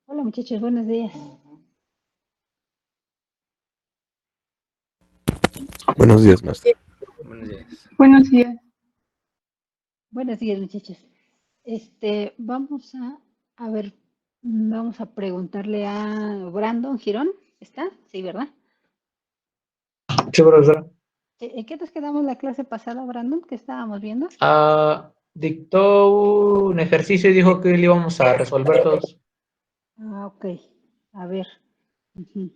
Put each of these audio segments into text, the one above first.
Hola muchachos, buenos días. Buenos días, maestra. Buenos días. Buenos días. Buenos días muchachos. Vamos a ver, vamos a preguntarle a Brandon Girón. ¿Está? Sí, ¿verdad? Sí, profesora. ¿En qué nos quedamos la clase pasada, Brandon? ¿Qué estábamos viendo? Dictó un ejercicio y dijo que le íbamos a resolver todos. Ok. A ver. Ujú.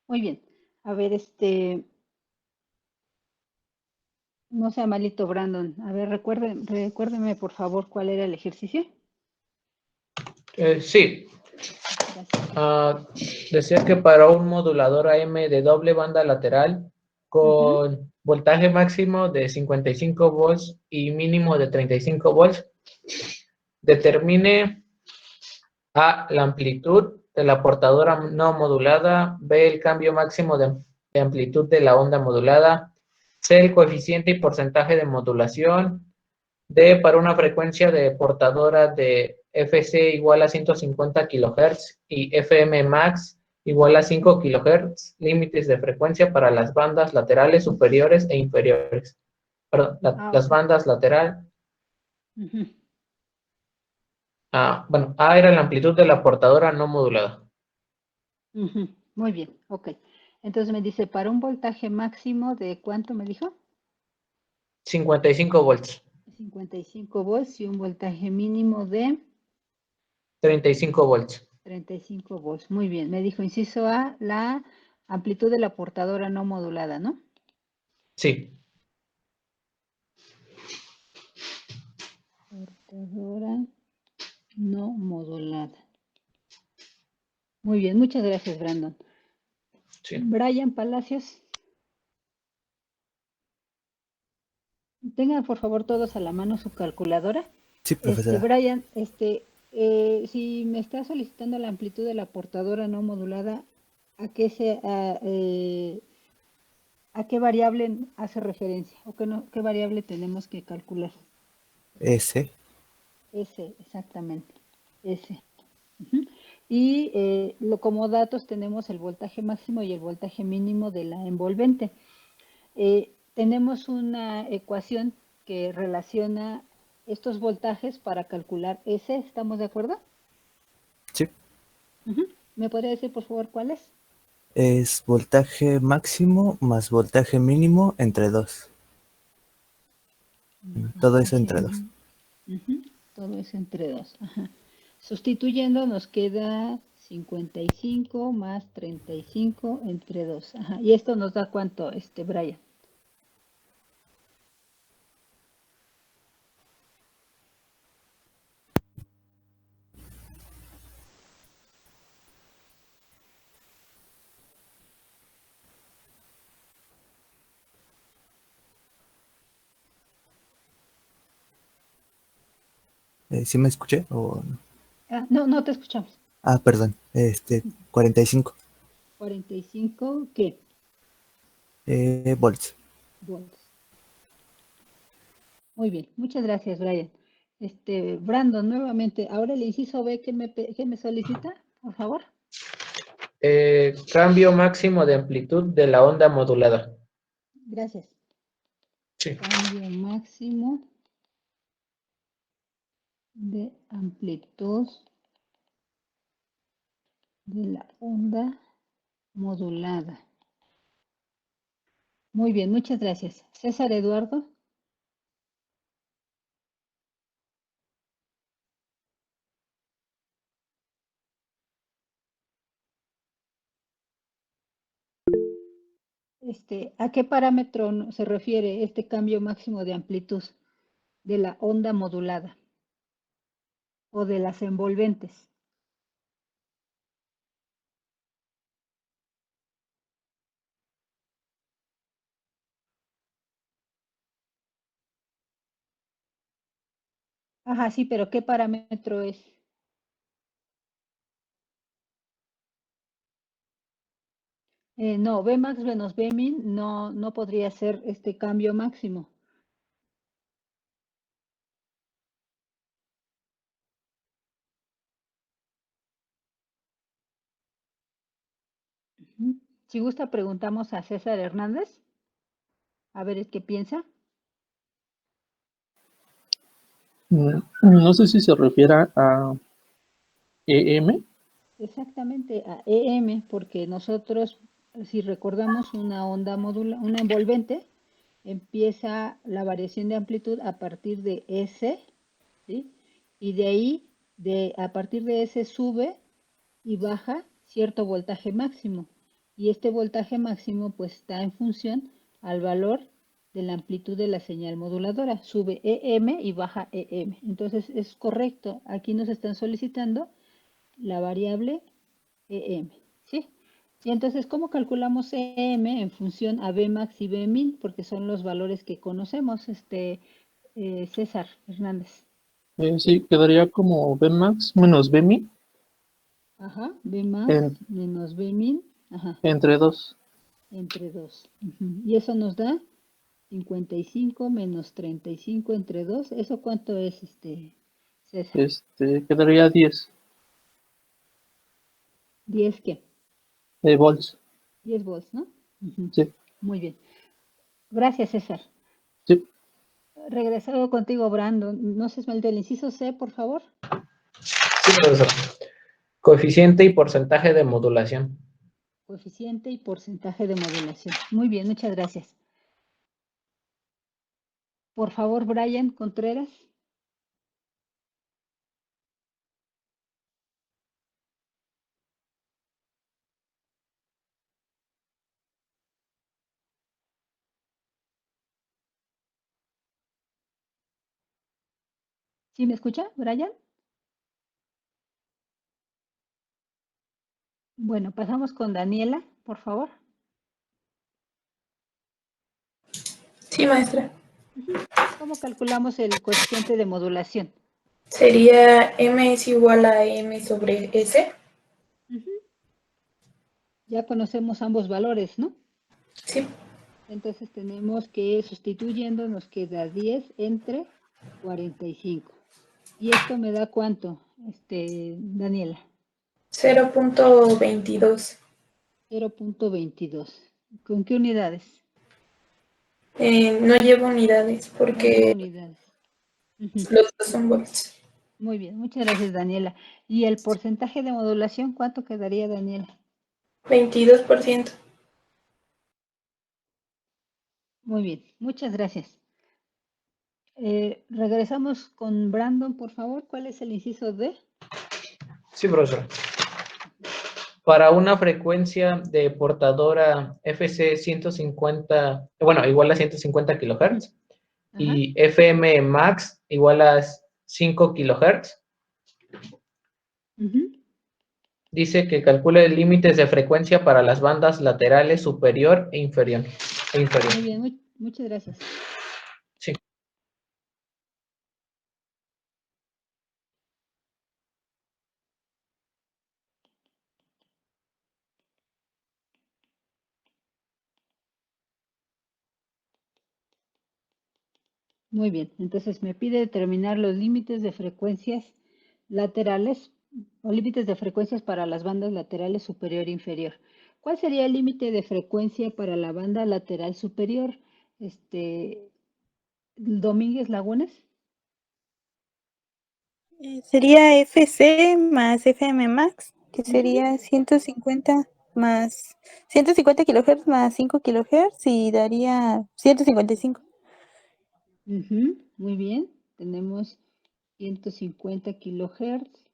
Muy bien. A ver, no sea malito, Brandon. A ver, recuérdeme por favor cuál era el ejercicio. Sí. Gracias. Decía que para un modulador AM de doble banda lateral con voltaje máximo de 55 volts y mínimo de 35 volts, determine A, la amplitud de la portadora no modulada, B, el cambio máximo de amplitud de la onda modulada, C, el coeficiente y porcentaje de modulación, D, para una frecuencia de portadora de FC igual a 150 kHz y FM max igual a 5 kHz, límites de frecuencia para las bandas laterales superiores e inferiores. Perdón, las Ok. bandas lateral. Ujú. Bueno, A era la amplitud de la portadora no modulada. Ujú. Muy bien, ok. Entonces me dice, para un voltaje máximo de ¿cuánto me dijo? 55 volts. 55 volts y un voltaje mínimo de 35 volts. 35 volts. Muy bien, me dijo, inciso A, la amplitud de la portadora no modulada, ¿no? Sí. Portadora no modulada. Muy bien, muchas gracias, Brandon. Sí. Brian Palacios. Tengan por favor todos a la mano su calculadora. Sí, profesora. Brian, si me está solicitando la amplitud de la portadora no modulada, ¿a qué variable hace referencia? ¿O qué variable tenemos que calcular? S. S, exactamente. S. Ujú. Y como datos tenemos el voltaje máximo y el voltaje mínimo de la envolvente. Tenemos una ecuación que relaciona estos voltajes para calcular S, ¿estamos de acuerdo? Sí. Ujú. ¿Me podría decir por favor cuál es? Es voltaje máximo más voltaje mínimo entre 2. Todo eso entre 2. Ujú. Todo es entre 2. Ajá. Sustituyendo nos queda 55 más 35 entre 2. Ajá. ¿Y esto nos da cuánto, Brian? ¿Sí me escuché? ¿O no? Ah, no, no te escuchamos. Ah, perdón. 45 45, ¿qué? volts. Volts. Muy bien, muchas gracias, Brian. Brandon, nuevamente, ahora el inciso B, ¿qué me solicita, por favor? Cambio máximo de amplitud de la onda modulada. Gracias. Sí. Cambio máximo de amplitud de la onda modulada. Muy bien, muchas gracias. César Eduardo. ¿A qué parámetro se refiere este cambio máximo de amplitud de la onda modulada o de las envolventes? Ajá, sí, pero ¿qué parámetro es? No, Vmax menos Vmin no podría ser este cambio máximo. Ujú. Si gusta, preguntamos a César Hernández, a ver qué piensa. No sé si se refiere a EM. Exactamente, a EM, porque nosotros, si recordamos una onda modular, una envolvente, empieza la variación de amplitud a partir de S, ¿sí? Y de ahí, a partir de S sube y baja cierto voltaje máximo. Y este voltaje máximo pues está en función al valor de la amplitud de la señal moduladora. Sube EM y baja EM. Entonces es correcto. Aquí nos están solicitando la variable EM, ¿sí? Y entonces, ¿cómo calculamos EM en función a Vmax y Vmin? Porque son los valores que conocemos, César Hernández. Sí, quedaría como Vmax menos Vmin Ajá, Vmax en, menos Vmin, ajá, entre 2. entre 2. Y eso nos da 55 menos 35 entre 2. ¿Eso cuánto es, César? Quedaría 10 ¿10 qué? volts. 10 volts, ¿no? Sí, Muy bien. Gracias, César. sí. Regresado contigo, Brandon. No se esmelte el inciso C, por favor. Sí, profesor. Coeficiente y porcentaje de modulación. Coeficiente y porcentaje de modulación. Muy bien, muchas gracias. Por favor, Brian Contreras. ¿Sí me escucha, Brian? Bueno, pasamos con Daniela, por favor. Sí, maestra. ¿Cómo calculamos el coeficiente de modulación? Sería M es igual a M sobre S. Ya conocemos ambos valores, ¿no? Sí. Entonces tenemos que sustituyendo nos queda 10 entre 45. ¿Y esto me da cuánto, Daniela? 0.22. 0.22. ¿Con qué unidades? No llevo unidades No lleva porque unidades. los dos son volts. Muy bien, muchas gracias, Daniela. ¿Y el porcentaje de modulación cuánto quedaría, Daniela? 22%. Muy bien, muchas gracias. Regresamos con Brandon, por favor. ¿Cuál es el inciso D? Sí, profesor. Para una frecuencia de portadora FC 150, bueno, igual a 150 kHz Ajá. y FM max igual a 5 kHz, dice que calcule límites de frecuencia para las bandas laterales superior e inferior. Muy bien, muchas gracias. Sí. Muy bien, entonces me pide determinar los límites de frecuencias laterales o límites de frecuencias para las bandas laterales superior e inferior. ¿Cuál sería el límite de frecuencia para la banda lateral superior? Domínguez Lagunas. Sería FC más FM Max, que sería 150 más 150 kilohertz más 5 kilohertz y daría 155. Muy bien, tenemos 150 kilohertz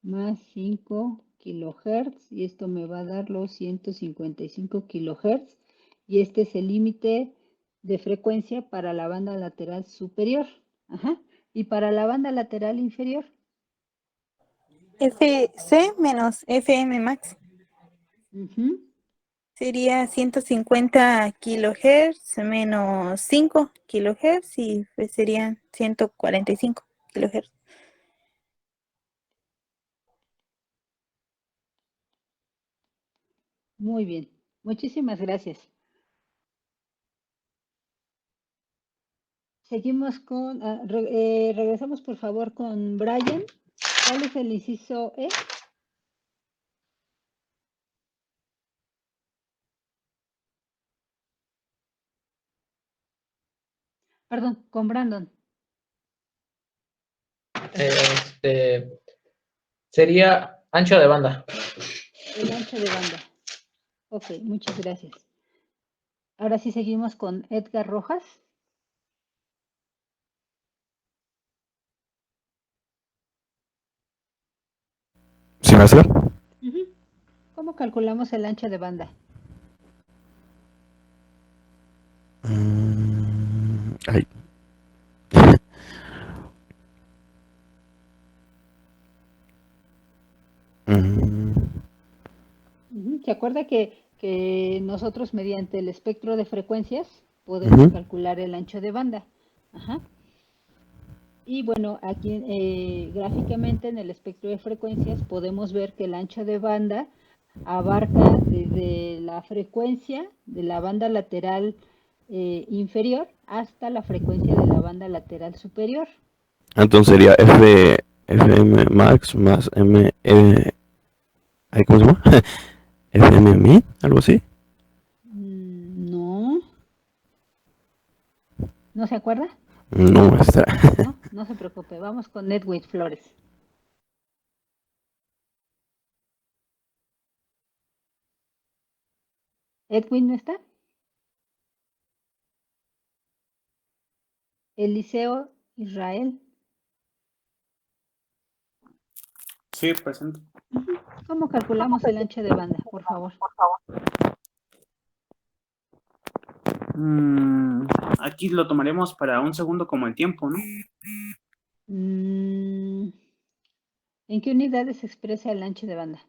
más 5 kilohertz y esto me va a dar los 155 kilohertz y este es el límite de frecuencia para la banda lateral superior. Ajá. Y para la banda lateral inferior. FC menos FM Max Ujú. sería 150 kilohertz menos 5 kilohertz y pues serían 145 kilohertz. Muy bien, muchísimas gracias. Seguimos con, regresamos por favor con Brian. ¿Cuál es el inciso E? Perdón, con Brandon. Sería ancho de banda. El ancho de banda. Ok, muchas gracias. Ahora sí seguimos con Edgar Rojas. ¿Sí, maestra? Ujú. ¿Cómo calculamos el ancho de banda? Ay. ¿Se acuerda que nosotros mediante el espectro de frecuencias podemos calcular el ancho de banda? Ajá. Y bueno, aquí gráficamente en el espectro de frecuencias podemos ver que el ancho de banda abarca desde la frecuencia de la banda lateral inferior hasta la frecuencia de la banda lateral superior. Entonces sería FM max más ¿cómo se llama? FM min, algo así. No. ¿No se acuerda? No, maestra. No, no se preocupe. Vamos con Edwin Flores. ¿Edwin no está? Eliseo Israel. Sí, presente. ¿Cómo calculamos el ancho de banda, por favor? Aquí lo tomaremos para un segundo como el tiempo, ¿no? ¿En qué unidades se expresa el ancho de banda?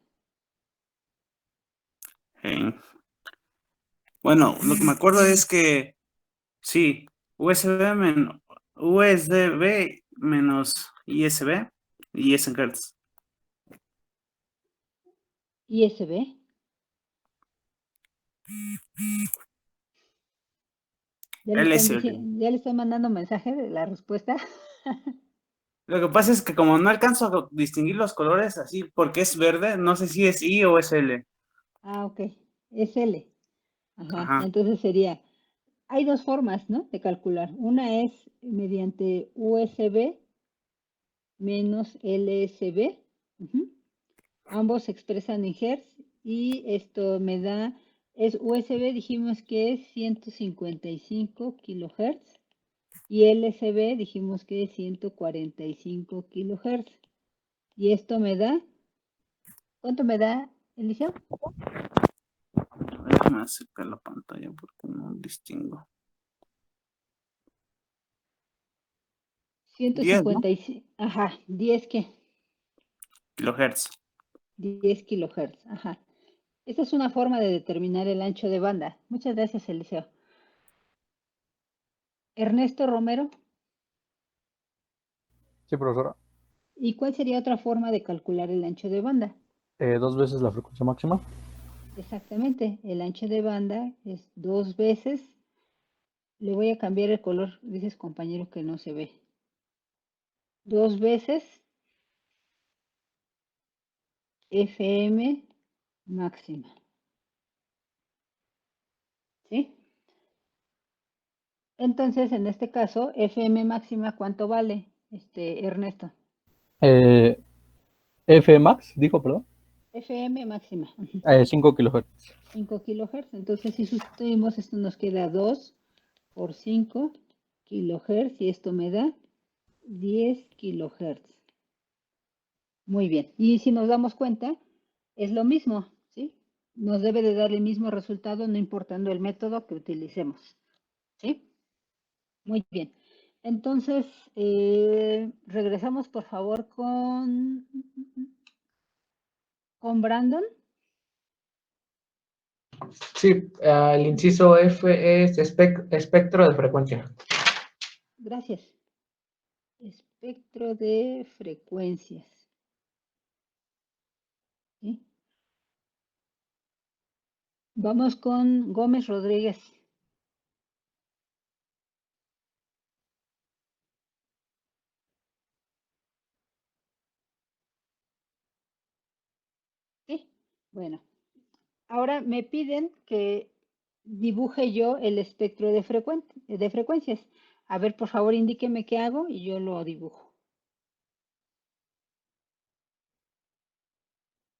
Bueno, lo que me acuerdo es que, sí, USB menos ISB y es en Hertz. ISB. Ya le estoy mandando mensaje de la respuesta. Lo que pasa es que como no alcanzo a distinguir los colores así porque es verde, no sé si es I o es L. Ah, ok. Es L. Ajá. Ajá. Entonces sería, hay dos formas, ¿no? De calcular. Una es mediante USB menos LSB. Ambos se expresan en Hertz y esto me da, es USB, dijimos que es 155 kilohertz y LSB dijimos que es 145 kilohertz. Y esto me da, ¿cuánto me da, Eliseo? Déjame acercar la pantalla porque no distingo. 155, ajá, 10 ¿qué? Kilohertz. 10 kilohertz, ajá. Esta es una forma de determinar el ancho de banda. Muchas gracias, Eliseo. Ernesto Romero. Sí, profesora. ¿Y cuál sería otra forma de calcular el ancho de banda? 2 veces la frecuencia máxima. Exactamente, el ancho de banda es 2 veces Le voy a cambiar el color, dices compañero que no se ve. 2 veces FM máxima. ¿Sí? Entonces, en este caso, FM máxima, ¿cuánto vale, Ernesto? F max, dijo, perdón. FM máxima. 5 kilohertz. 5 kilohertz. Entonces, si sustituimos, esto nos queda 2 por 5 kilohertz y esto me da 10 kilohertz. Muy bien. Y si nos damos cuenta, es lo mismo, ¿sí? Nos debe de dar el mismo resultado, no importando el método que utilicemos, ¿sí? Muy bien. Entonces, regresamos por favor con Brandon. Sí, el inciso F es espectro de frecuencia. Gracias. Espectro de frecuencias. ¿Sí? Vamos con Gómez Rodríguez. ¿Sí? Bueno, ahora me piden que dibuje yo el espectro de frecuencias. A ver, por favor, indíqueme qué hago y yo lo dibujo.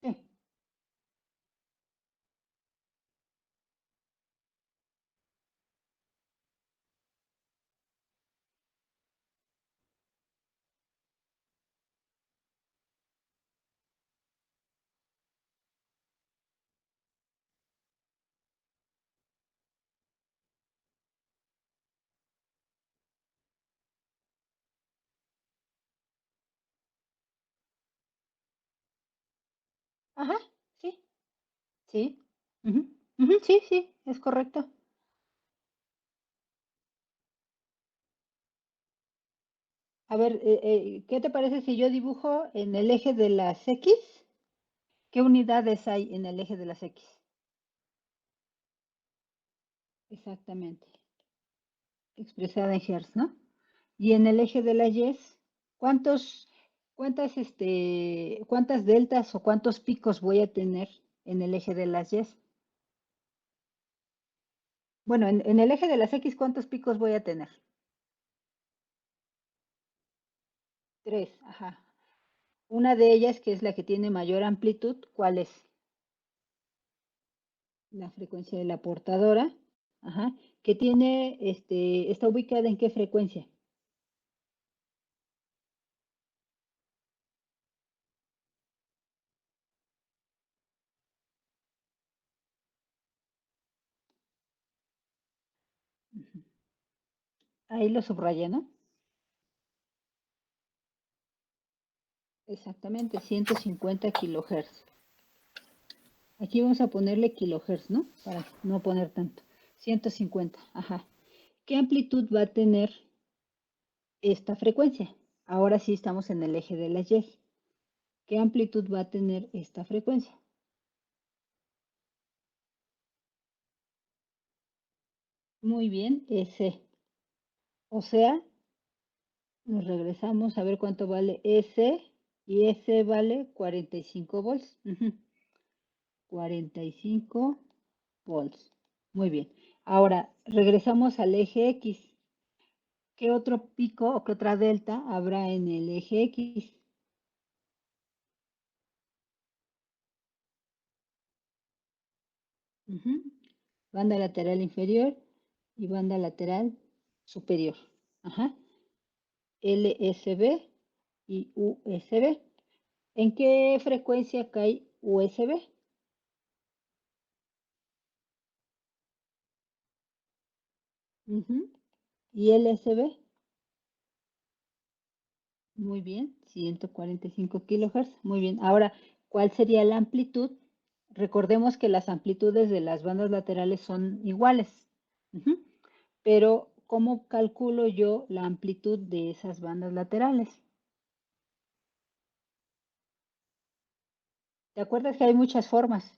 Sí. Ajá, sí, sí. Ujú, ujú, sí, sí, es correcto. A ver, ¿qué te parece si yo dibujo en el eje de las X? ¿Qué unidades hay en el eje de las X? Exactamente, expresada en Hertz, ¿no? Y en el eje de las Y, ¿cuántos, cuántas deltas o cuántos picos voy a tener en el eje de las Y? Bueno, en el eje de las X, ¿cuántos picos voy a tener? 3, ajá. Una de ellas, que es la que tiene mayor amplitud, ¿cuál es? La frecuencia de la portadora, ajá, que tiene, está ubicada en qué frecuencia. Ahí lo subrayé, ¿no? Exactamente, 150 kilohertz. Aquí vamos a ponerle kilohertz, ¿no? Para no poner tanto. 150, ajá. ¿Qué amplitud va a tener esta frecuencia? Ahora sí estamos en el eje de las Y. ¿Qué amplitud va a tener esta frecuencia? Muy bien, S. O sea, nos regresamos a ver cuánto vale S. Y S vale 45 volts. 45 volts. Muy bien. Ahora, regresamos al eje X. ¿Qué otro pico o qué otra delta habrá en el eje X? Banda lateral inferior y banda lateral superior. Ajá. LSB y USB. ¿En qué frecuencia cae USB? ¿Y LSB? Muy bien, 145 kilohertz. Muy bien. Ahora, ¿cuál sería la amplitud? Recordemos que las amplitudes de las bandas laterales son iguales. Pero, ¿cómo calculo yo la amplitud de esas bandas laterales? ¿Te acuerdas que hay muchas formas?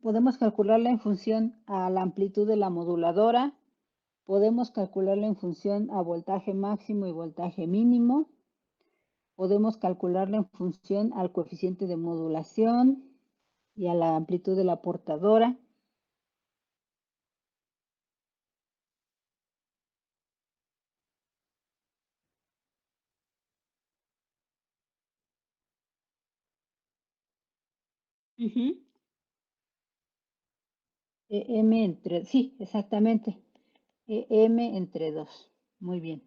podemos calcularla en función a la amplitud de la moduladora, podemos calcularla en función a voltaje máximo y voltaje mínimo, podemos calcularla en función al coeficiente de modulación y a la amplitud de la portadora. Ujú. M entre, sí, exactamente. M entre 2. Muy bien.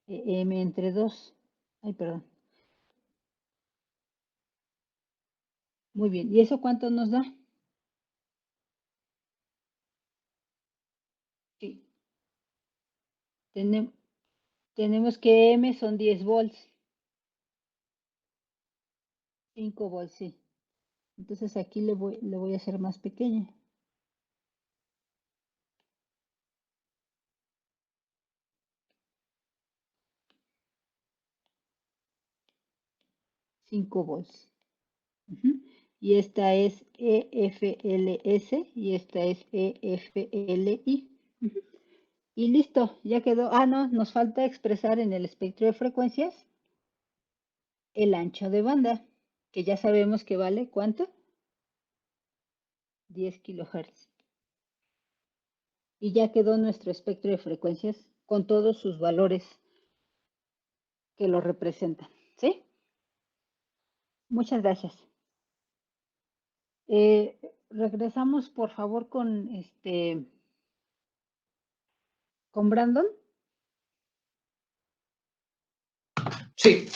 M entre 2. Ay, perdón. Muy bien. ¿Y eso cuánto nos da? Sí. Tenemos que M son 10 volts. 5 volts, sí. Entonces aquí le voy a hacer más pequeña. 5 volts. Ujú. Y esta es EFLS y esta es EFLI. Ujú. Y listo, ya quedó. Ah, no, nos falta expresar en el espectro de frecuencias el ancho de banda, que ya sabemos que vale, ¿cuánto? 10 kilohertz. Y ya quedó nuestro espectro de frecuencias con todos sus valores que lo representan, ¿sí? Muchas gracias. Regresamos, por favor, con Brandon. Sí,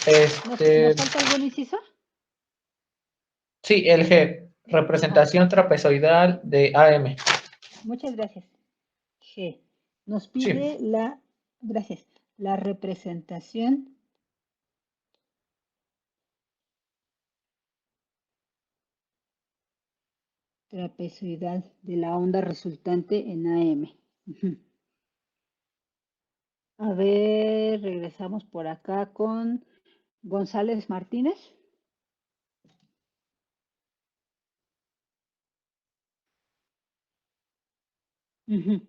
¿Nos falta algún inciso? sí, el G, representación trapezoidal de AM. Muchas gracias. G. Nos Sí. pide gracias, la representación trapezoidal de la onda resultante en AM. Ujú. A ver, regresamos por acá con González Martínez. Ujú.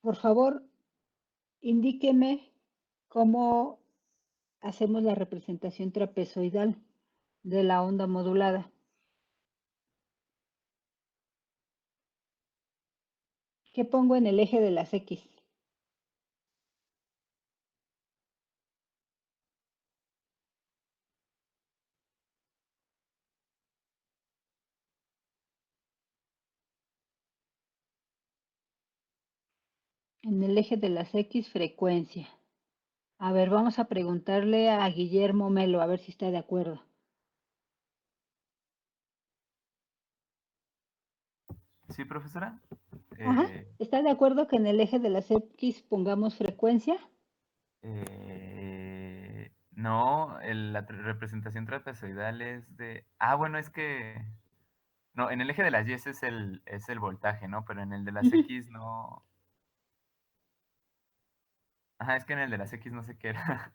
Por favor, indíqueme cómo hacemos la representación trapezoidal de la onda modulada. ¿Qué pongo en el eje de las X? En el eje de las X, frecuencia. A ver, vamos a preguntarle a Guillermo Melo, a ver si está de acuerdo. Sí, profesora. Ajá. ¿Está de acuerdo que en el eje de las X pongamos frecuencia? No, la representación trapezoidal es de... Ah, bueno, es que... No, en el eje de las Y es el voltaje, ¿no? Pero en el de las X no... Ajá, es que en el de las X no sé qué era.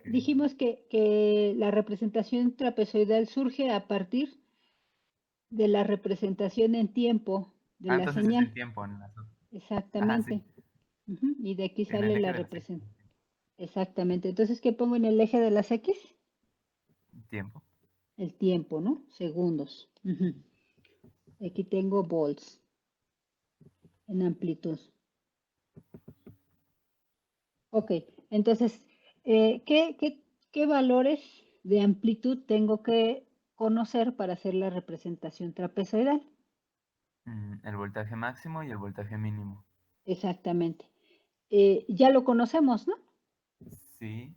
Dijimos que la representación trapezoidal surge a partir de la representación en tiempo de la Entonces es señal. el tiempo en las otras. Ajá, Exactamente. sí. Ujú. Y de aquí En sale el eje la de las X. representación. Exactamente. Entonces, ¿qué pongo en el eje de las X? Tiempo. El tiempo, ¿no? Segundos. Ujú. Aquí tengo volts en amplitud. Ok, entonces, ¿qué valores de amplitud tengo que conocer para hacer la representación trapezoidal? El voltaje máximo y el voltaje mínimo. Exactamente. Ya lo conocemos, ¿no? Sí.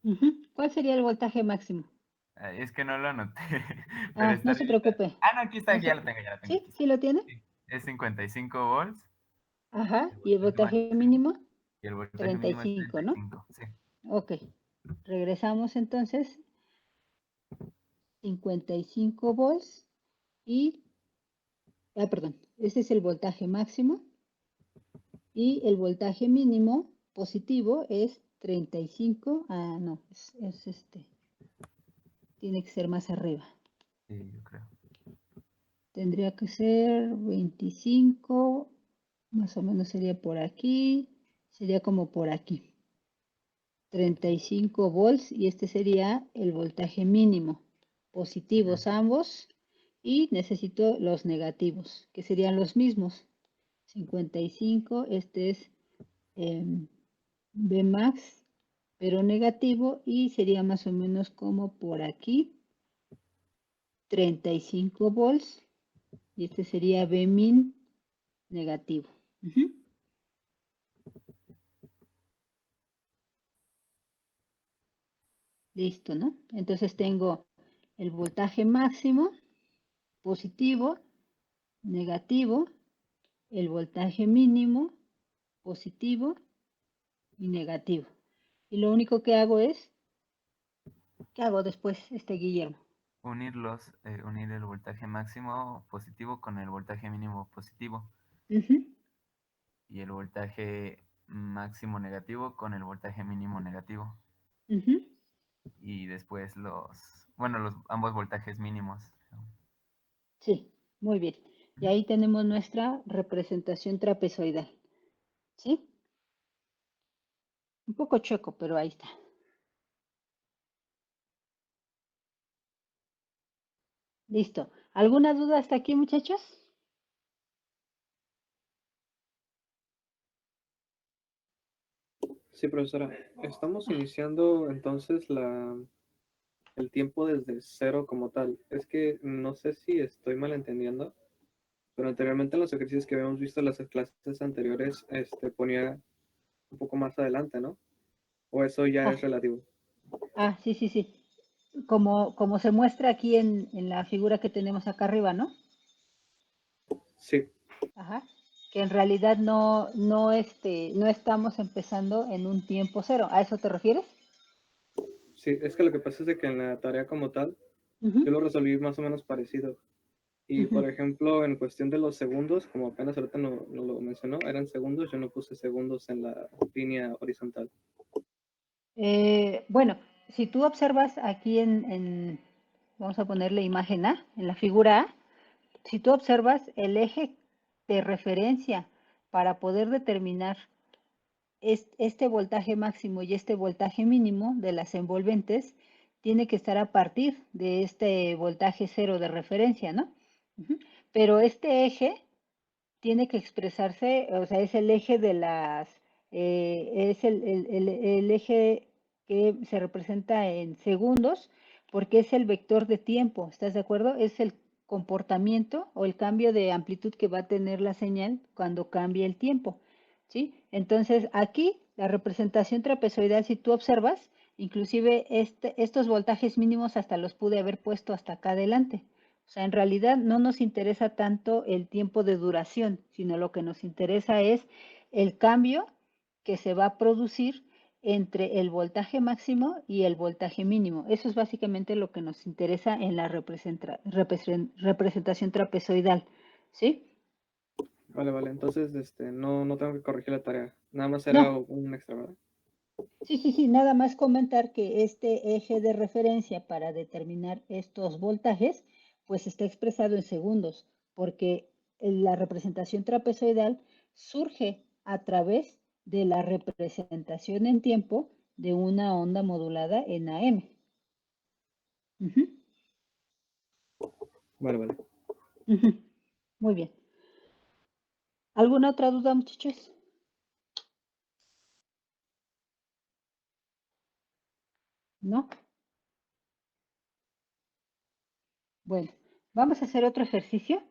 Ujú. ¿Cuál sería el voltaje máximo? Es que no lo anoté. Pero está No se bien. preocupe. Ah, no, aquí está, No ya se- lo tengo, ya lo tengo. ¿Sí? ¿Sí lo tiene? Sí. Es 55 volts. Ajá. El ¿Y el voltaje voltaje máximo. mínimo? Y el voltaje mínimo es 35, ¿no? 35. Sí. Ok. Regresamos entonces. 55 volts y, perdón, este es el voltaje máximo y el voltaje mínimo positivo es 35, no, es Tiene que ser más arriba. Sí, yo creo. Tendría que ser 25, más o menos sería por aquí, sería como por aquí. 35 volts y este sería el voltaje mínimo. Positivos ambos y necesito los negativos, que serían los mismos. 55, este es Vmax, pero negativo y sería más o menos como por aquí. 35 volts y este sería Vmin negativo. Listo, ¿no? Entonces tengo el voltaje máximo, positivo, negativo, el voltaje mínimo, positivo y negativo. Y lo único que hago es, ¿qué hago después, Guillermo? Unir el voltaje máximo positivo con el voltaje mínimo positivo. Y el voltaje máximo negativo con el voltaje mínimo negativo. Y después ambos voltajes mínimos. Sí, muy bien. Y ahí tenemos nuestra representación trapezoidal. ¿Sí? Un poco chueco, pero ahí está. Listo. ¿Alguna duda hasta aquí, muchachos? Sí, profesora. Estamos iniciando entonces el tiempo desde cero como tal. Es que no sé si estoy mal entendiendo, pero anteriormente en los ejercicios que habíamos visto en las clases anteriores, ponía un poco más adelante, ¿no? ¿O eso ya es relativo? Sí, sí, sí. Como se muestra aquí en la figura que tenemos acá arriba, ¿no? Sí. Ajá. Que en realidad no estamos empezando en un tiempo cero. ¿A eso te refieres? Sí, es que lo que pasa es de que en la tarea como tal, yo lo resolví más o menos parecido. Y por ejemplo, en cuestión de los segundos, como apenas ahorita no lo mencionó, eran segundos, yo no puse segundos en la línea horizontal. Bueno, si tú observas aquí vamos a ponerle imagen A, en la figura A, si tú observas el eje de referencia para poder determinar este voltaje máximo y este voltaje mínimo de las envolventes, tiene que estar a partir de este voltaje cero de referencia, ¿no? Pero este eje tiene que expresarse, o sea, es el eje de es el eje que se representa en segundos, porque es el vector de tiempo, ¿estás de acuerdo? Es el comportamiento o el cambio de amplitud que va a tener la señal cuando cambie el tiempo, ¿sí? Entonces, aquí la representación trapezoidal, si tú observas, inclusive estos voltajes mínimos hasta los pude haber puesto hasta acá adelante. O sea, en realidad no nos interesa tanto el tiempo de duración, sino lo que nos interesa es el cambio que se va a producir entre el voltaje máximo y el voltaje mínimo. Eso es básicamente lo que nos interesa en la representación trapezoidal, ¿sí? Vale, vale. Entonces, no tengo que corregir la tarea. Nada más era No. un extra, ¿verdad? Sí, sí, sí, nada más comentar que este eje de referencia para determinar estos voltajes, pues está expresado en segundos, porque la representación trapezoidal surge a través de la representación en tiempo de una onda modulada en AM. Vale, vale. Muy bien. ¿Alguna otra duda, muchachos? ¿No? Bueno, vamos a hacer otro ejercicio.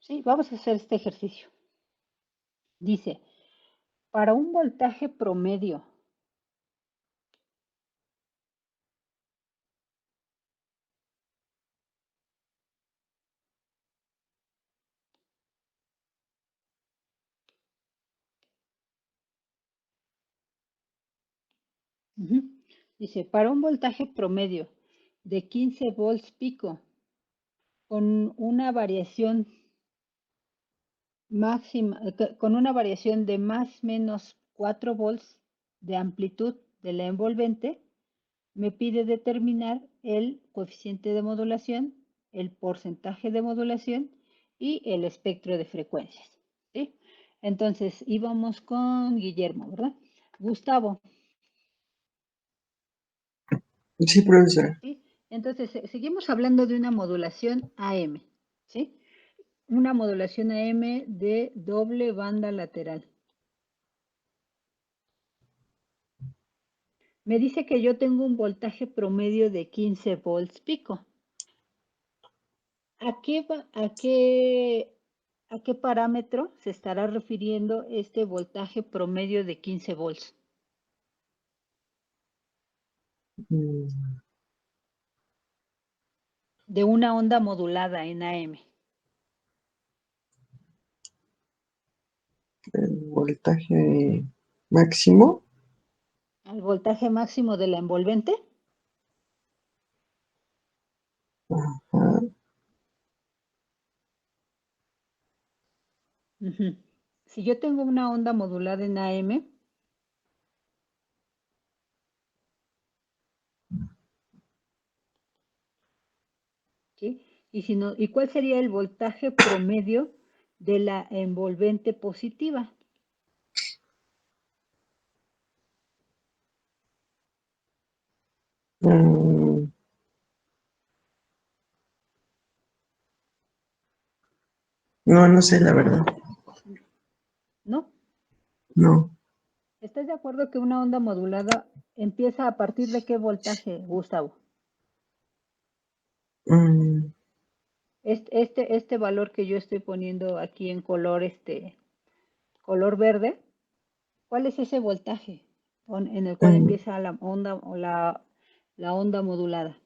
Sí, vamos a hacer este ejercicio. Dice, para un voltaje promedio dice, para un voltaje promedio de 15 volts pico con una variación máxima, con una variación de más o menos 4 volts de amplitud de la envolvente, me pide determinar el coeficiente de modulación, el porcentaje de modulación y el espectro de frecuencias. ¿Sí? Entonces, íbamos con Guillermo, ¿verdad? Gustavo. Sí, profesora. ¿Sí? Entonces, seguimos hablando de una modulación AM, ¿sí? Una modulación AM de doble banda lateral. Me dice que yo tengo un voltaje promedio de 15 volts pico. ¿A qué parámetro se estará refiriendo este voltaje promedio de 15 volts? De una onda modulada en AM. El voltaje máximo. ¿Al voltaje máximo de la envolvente? Ajá. Si yo tengo una onda modulada en AM, ¿sí? ¿Y cuál sería el voltaje promedio de la envolvente positiva? No sé la verdad. ¿No? No. ¿Estás de acuerdo que una onda modulada empieza a partir de qué voltaje, Gustavo? Este valor que yo estoy poniendo aquí en color, color verde, ¿cuál es ese voltaje en el cual empieza la onda o la onda modulada?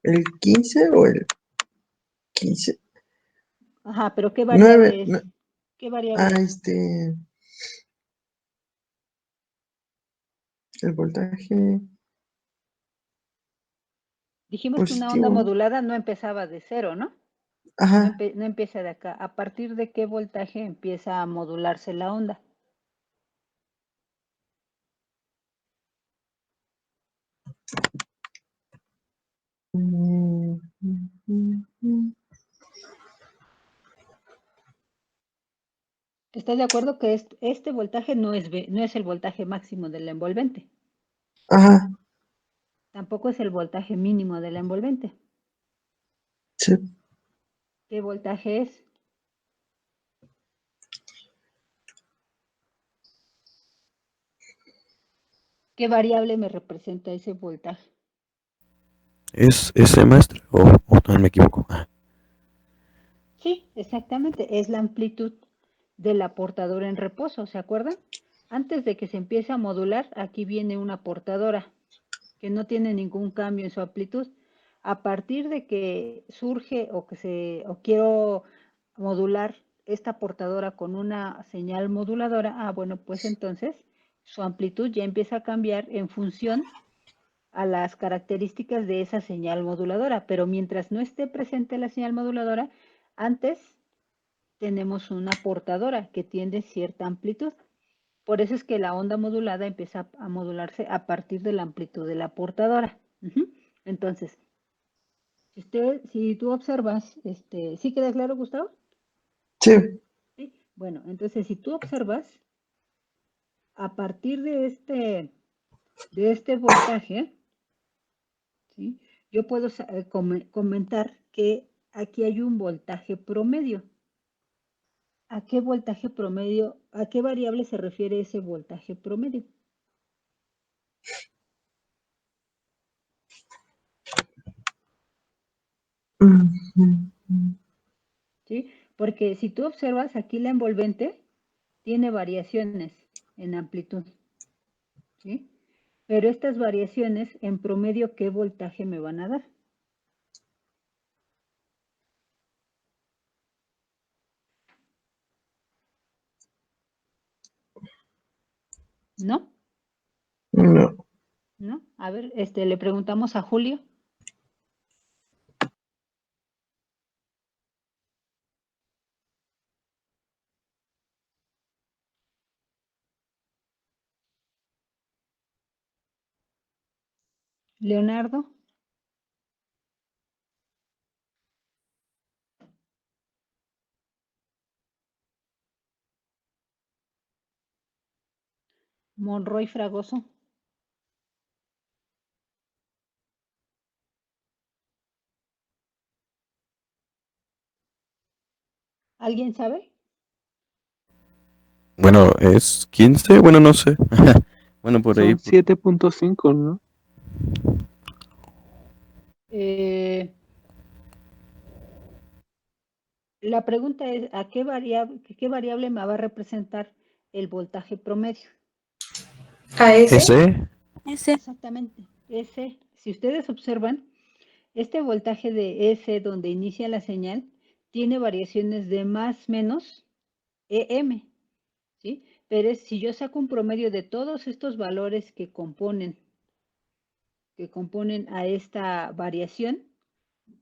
¿El 15 o el 15? Ajá, pero ¿qué variable es? ¿Qué variable es? El voltaje Dijimos que una onda modulada no empezaba de cero, ¿no? Ajá. No empieza de acá. ¿A partir de qué voltaje empieza a modularse la onda? ¿Estás de acuerdo que este voltaje no es el voltaje máximo de la envolvente? Ajá. Tampoco es el voltaje mínimo de la envolvente. Sí. ¿Qué voltaje es? ¿Qué variable me representa ese voltaje? ¿Es ese, maestra? ¿O también me equivoco? Sí, exactamente. Es la amplitud de la portadora en reposo, ¿se acuerdan? Antes de que se empiece a modular, aquí viene una portadora que no tiene ningún cambio en su amplitud. A partir de que surge o quiero modular esta portadora con una señal moduladora, bueno, pues entonces su amplitud ya empieza a cambiar en función a las características de esa señal moduladora, pero mientras no esté presente la señal moduladora, antes tenemos una portadora que tiene cierta amplitud. Por eso es que la onda modulada empieza a modularse a partir de la amplitud de la portadora. Entonces, si tú observas, ¿sí queda claro, Gustavo? Sí. ¿Sí? Bueno, entonces si tú observas, a partir de este voltaje, ¿sí? Yo puedo comentar que aquí hay un voltaje promedio. ¿A qué voltaje promedio, a qué variable se refiere ese voltaje promedio? ¿Sí? Porque si tú observas aquí la envolvente tiene variaciones en amplitud, ¿sí? Pero estas variaciones en promedio, ¿qué voltaje me van a dar? ¿No? No. ¿No? A ver, le preguntamos a Julio. Leonardo. Monroy Fragoso. ¿Alguien sabe? Bueno, es 15, bueno, no sé. Bueno, por ahí. Son 7.5, ¿no? La pregunta es, ¿a qué variable me va a representar el voltaje promedio? ¿A ese? Ese. Exactamente, ese. Si ustedes observan, este voltaje de S donde inicia la señal tiene variaciones de más menos EM, ¿sí? Pero si yo saco un promedio de todos estos valores que componen a esta variación,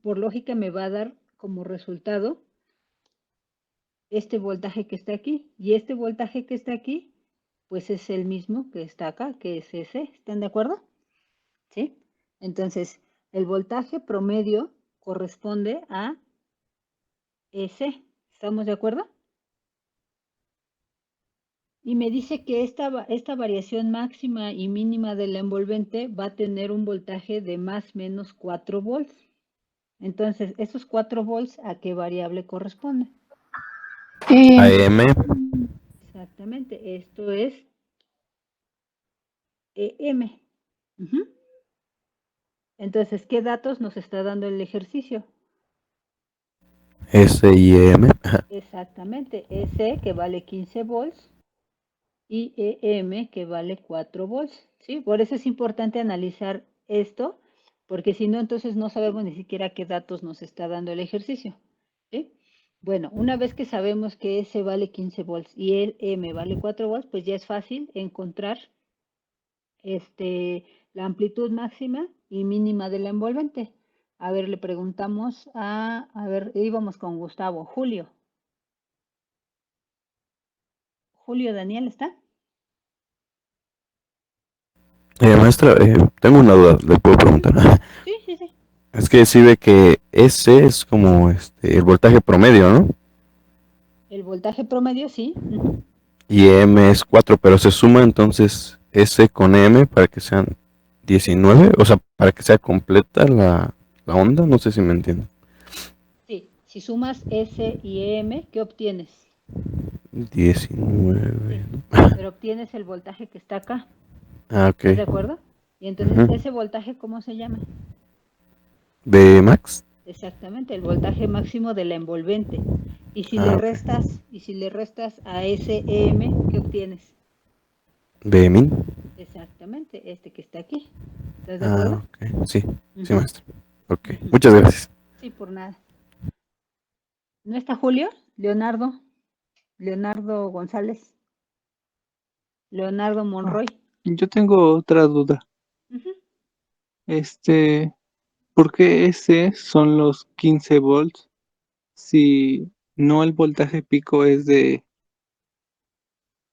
por lógica me va a dar como resultado este voltaje que está aquí. Y este voltaje que está aquí, pues es el mismo que está acá, que es ese. ¿Están de acuerdo? ¿Sí? Entonces, el voltaje promedio corresponde a ese. ¿Estamos de acuerdo? Y me dice que esta variación máxima y mínima de la envolvente va a tener un voltaje de más o menos 4 volts. Entonces, esos 4 volts, ¿a qué variable corresponden? AM. Exactamente, esto es EM. Entonces, ¿qué datos nos está dando el ejercicio? SIM. Exactamente, S que vale 15 volts y EM que vale 4 volts, ¿sí? Por eso es importante analizar esto, porque si no, entonces no sabemos ni siquiera qué datos nos está dando el ejercicio, ¿sí? Bueno, una vez que sabemos que S vale 15 volts y el M vale 4 volts, pues ya es fácil encontrar la amplitud máxima y mínima de la envolvente. A ver, le preguntamos a ver, íbamos con Gustavo. Julio. Julio Daniel, ¿está? Maestra, tengo una duda, ¿le puedo preguntar? Sí, sí, sí. Es que sí ve que ese es como el voltaje promedio, ¿no? El voltaje promedio, sí. Y M es 4, pero se suma entonces S con M para que sean 19, o sea, para que sea completa la onda, no sé si me entienden. Sí, si sumas S y M, ¿qué obtienes? 19. Sí, ¿No? pero obtienes el voltaje que está acá. Ah, ok. ¿Estás de acuerdo? Y entonces, ¿ese voltaje cómo se llama? ¿B max? Exactamente, el voltaje máximo de la envolvente. Y si Ah, le ok. restas a ese EM, ¿qué obtienes? ¿B min? Exactamente, este que está aquí. ¿Estás de Ah, acuerdo? ok. Sí, sí, Ujú. maestro. Ok, muchas gracias. Sí, por nada. ¿No está Julio? Leonardo González. Leonardo Monroy. Yo tengo otra duda. Ujú. ¿Por qué ese son los 15 volts si no el voltaje pico es de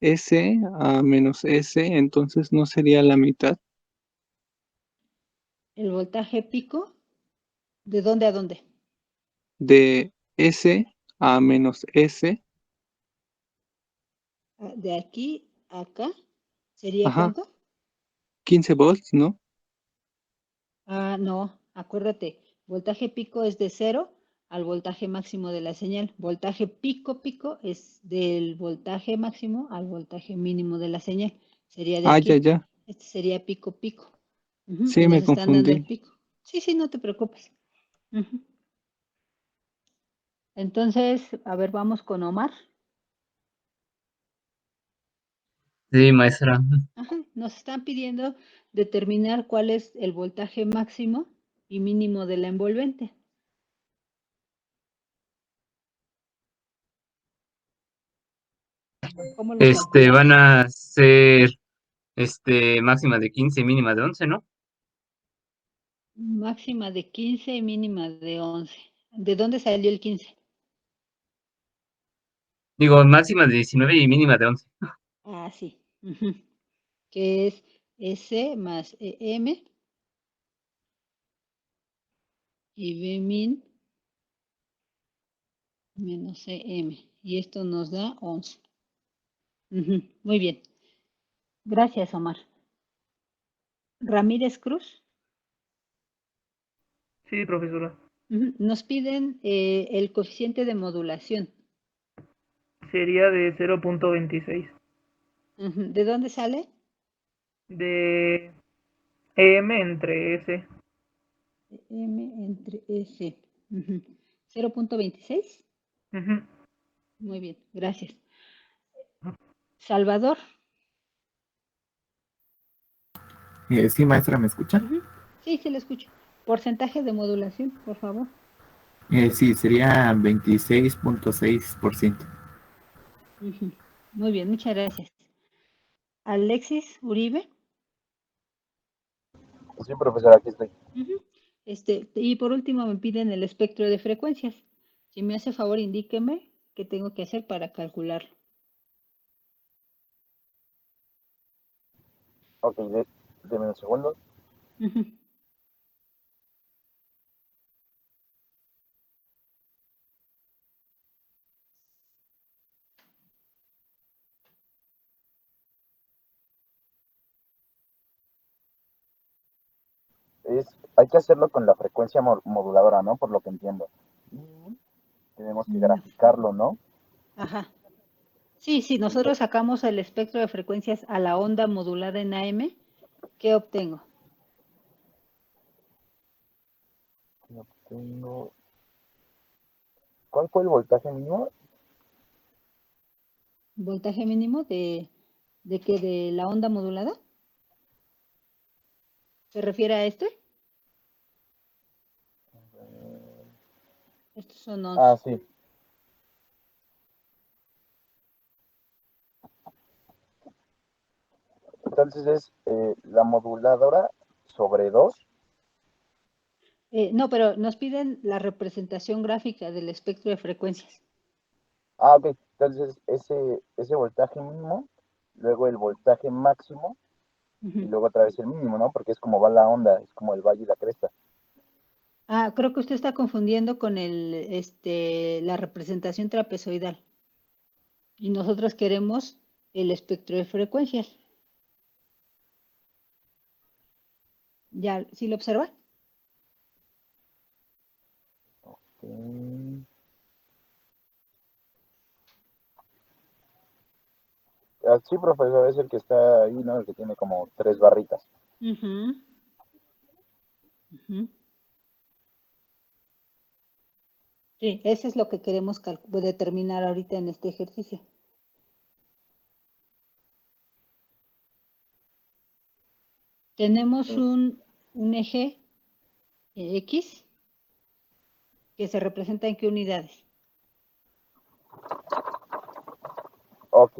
S a menos S, entonces no sería la mitad? El voltaje pico, ¿de dónde a dónde? De S a menos S, De aquí a acá, ¿sería ajá, cuánto? 15 volts, ¿no? Ah, no, acuérdate, voltaje pico es de 0 al voltaje máximo de la señal. Voltaje pico es del voltaje máximo al voltaje mínimo de la señal. Sería de Ah, ya, aquí. ya. Este sería pico. Sí, Y nos me están dando el confundí. pico. Sí, no te preocupes. Ujú. Entonces, a ver, vamos con Omar. Sí, maestra. Ajá, nos están pidiendo determinar cuál es el voltaje máximo y mínimo de la envolvente. ¿Cómo lo calculas? Van a ser máxima de 15 y mínima de 11, ¿no? Máxima de 15 y mínima de 11. ¿De dónde salió el 15? Digo, máxima de 19 y mínima de 11. Ah, sí. Ujú. Que es S más EM y B min menos EM. Y esto nos da 11. Ujú, muy bien. Gracias, Omar. Ramírez Cruz. Sí, profesora. Ujú, nos piden el coeficiente de modulación. Sería de 0.26. Ujú, ¿de dónde sale? De EM entre S. M entre S. Ujú. 0.26. Ujú. Muy bien, gracias. Salvador. Sí, maestra, ¿me escucha? Ujú, sí, se le escucho. Porcentaje de modulación, por favor. Sí, sería 26.6%. Ujú, muy bien, muchas gracias. Alexis Uribe. Sí, profesora, aquí estoy. Ujú, y por último me piden el espectro de frecuencias. Si me hace favor, indíqueme qué tengo que hacer para calcularlo. Ok, deme un segundo. Ujú. Hay que hacerlo con la frecuencia moduladora, ¿no? Por lo que entiendo. Y tenemos que No. graficarlo, ¿no? Ajá. Sí, sí, nosotros sacamos el espectro de frecuencias a la onda modulada en AM. ¿Qué obtengo? ¿Cuál fue el voltaje mínimo? ¿Voltaje mínimo de qué? ¿De la onda modulada? ¿Se refiere a este? Estos son 11. Ah, sí. Entonces es la moduladora sobre 2. No, pero nos piden la representación gráfica del espectro de frecuencias. Ah, ok. Entonces ese voltaje mínimo, luego el voltaje máximo y luego otra vez el mínimo, ¿no? Porque es como va la onda, es como el valle y la cresta. Ah, creo que usted está confundiendo con la representación trapezoidal. Y nosotros queremos el espectro de frecuencias. ¿Ya sí lo observa? Sí, profesor, es el que está ahí, ¿no? El que tiene como 3 barritas. Ujú. Ujú. Sí, eso es lo que queremos determinar ahorita en este ejercicio. Tenemos un eje X que se representa en qué unidades. Ok.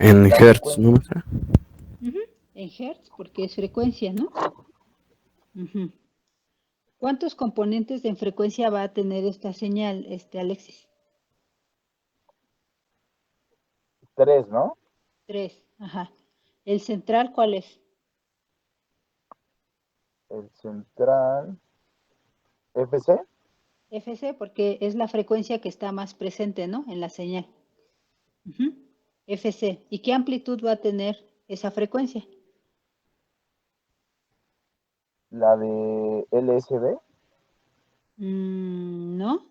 En Hertz, ¿no? Ujú, en Hertz, porque es frecuencia, ¿no? Ujú. ¿Cuántos componentes de frecuencia va a tener esta señal, Alexis? 3, ¿no? 3, ajá. ¿El central cuál es? El central. ¿FC? FC, porque es la frecuencia que está más presente, ¿no? En la señal. Ujú. FC. ¿Y qué amplitud va a tener esa frecuencia? La de LSB. No.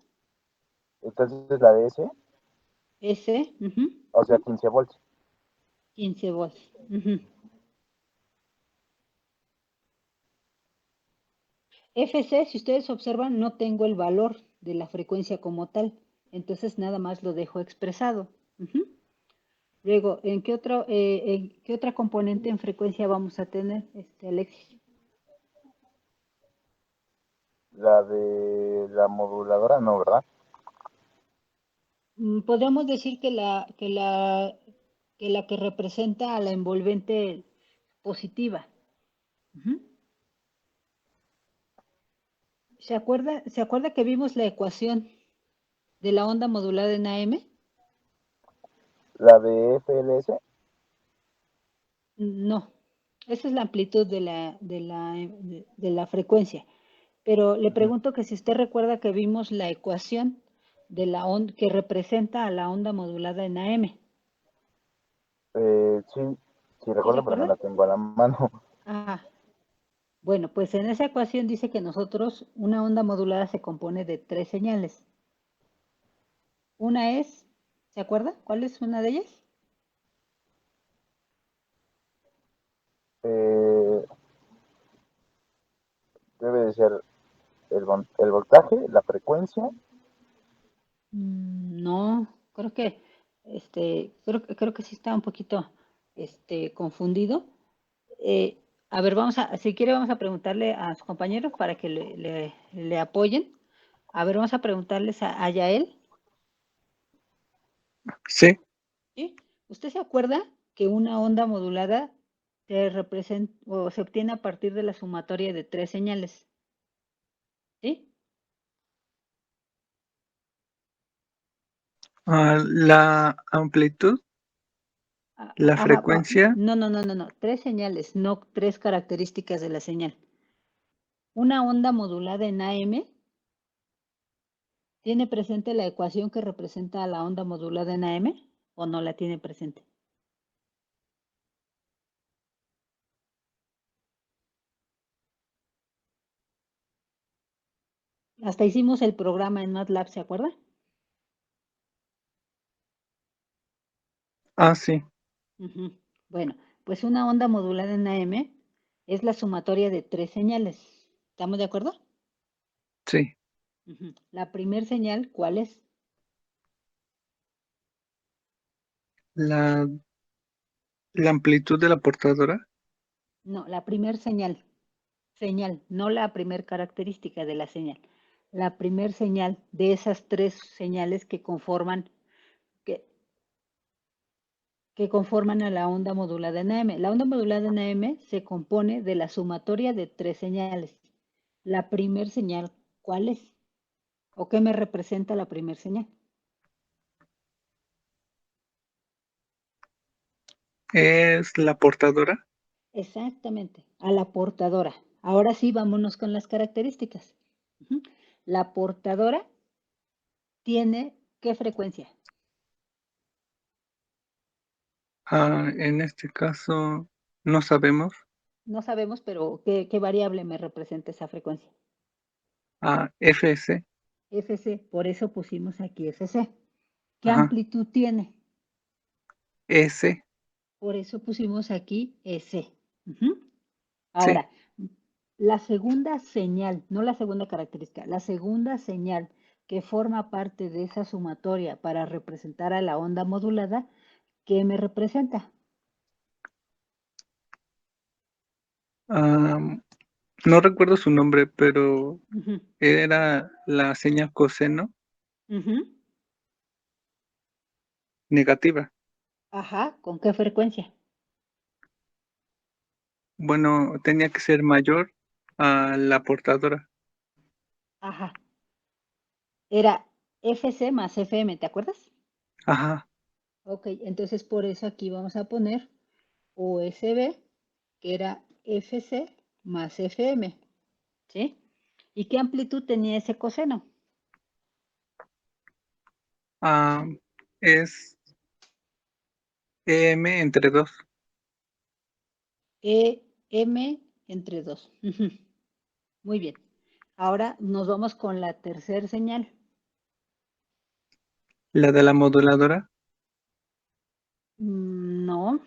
Entonces la de S. S. Ujú. O sea, 15 volts. 15 volts. Ujú. FC, si ustedes observan, no tengo el valor de la frecuencia como tal, entonces nada más lo dejo expresado. Ujú. Luego, en qué otra componente en frecuencia vamos a tener, Alexis? La de la moduladora, no, ¿verdad? Podríamos decir que la que representa a la envolvente positiva. Ujú. ¿Se acuerda que vimos la ecuación de la onda modulada en AM? La de FLS. No, esa es la amplitud de la frecuencia. Pero le pregunto que si usted recuerda que vimos la ecuación de la onda que representa a la onda modulada en AM. Sí, sí ¿Sí recuerdo, pero no recuerda? la tengo a la mano. Ah, bueno, pues en esa ecuación dice que nosotros, una onda modulada se compone de 3 señales. Una es, ¿se acuerda? ¿Cuál es una de ellas? Debe de ser el voltaje, la frecuencia. No, creo que sí está un poquito confundido. A ver, si quiere vamos a preguntarle a sus compañeros para que le apoyen. A ver, vamos a preguntarles a Yael. Sí. ¿Sí? ¿Usted se acuerda que una onda modulada se representa o se obtiene a partir de la sumatoria de 3 señales? ¿Sí? La amplitud, la Ajá, frecuencia, no, 3 señales, no 3 características de la señal. Una onda modulada en AM ¿tiene presente la ecuación que representa a la onda modulada en AM o no la tiene presente? Hasta hicimos el programa en MATLAB, ¿se acuerda? sí. Ujú. Bueno, pues una onda modulada en AM es la sumatoria de 3 señales. ¿Estamos de acuerdo? Sí. Ujú. La primer señal, ¿cuál es? La amplitud de la portadora. No, la primer señal, no la primer característica de la señal. La primer señal de esas 3 señales que conforman a la onda modulada en AM. La onda modulada en AM se compone de la sumatoria de 3 señales. La primer señal, ¿cuál es? ¿O qué me representa la primer señal? Es la portadora. Exactamente, a la portadora. Ahora sí, vámonos con las características. Ujú. La portadora tiene ¿qué frecuencia? En este caso, no sabemos. No sabemos, pero ¿qué variable me representa esa frecuencia? FS. FC, por eso pusimos aquí FC. ¿Qué Ajá. amplitud tiene? S. Por eso pusimos aquí S. Ujú. Sí. Ahora, la segunda señal, no la segunda característica, la segunda señal que forma parte de esa sumatoria para representar a la onda modulada, ¿qué me representa? No recuerdo su nombre, pero Ujú. era la señal coseno Ujú. negativa. Ajá, ¿con qué frecuencia? Bueno, tenía que ser mayor a la portadora. Ajá. Era FC más FM, ¿te acuerdas? Ajá. Ok, entonces por eso aquí vamos a poner USB, que era FC más FM, ¿sí? ¿Y qué amplitud tenía ese coseno? Es EM entre 2. EM entre 2. Muy bien. Ahora nos vamos con la tercera señal. La de la moduladora. No,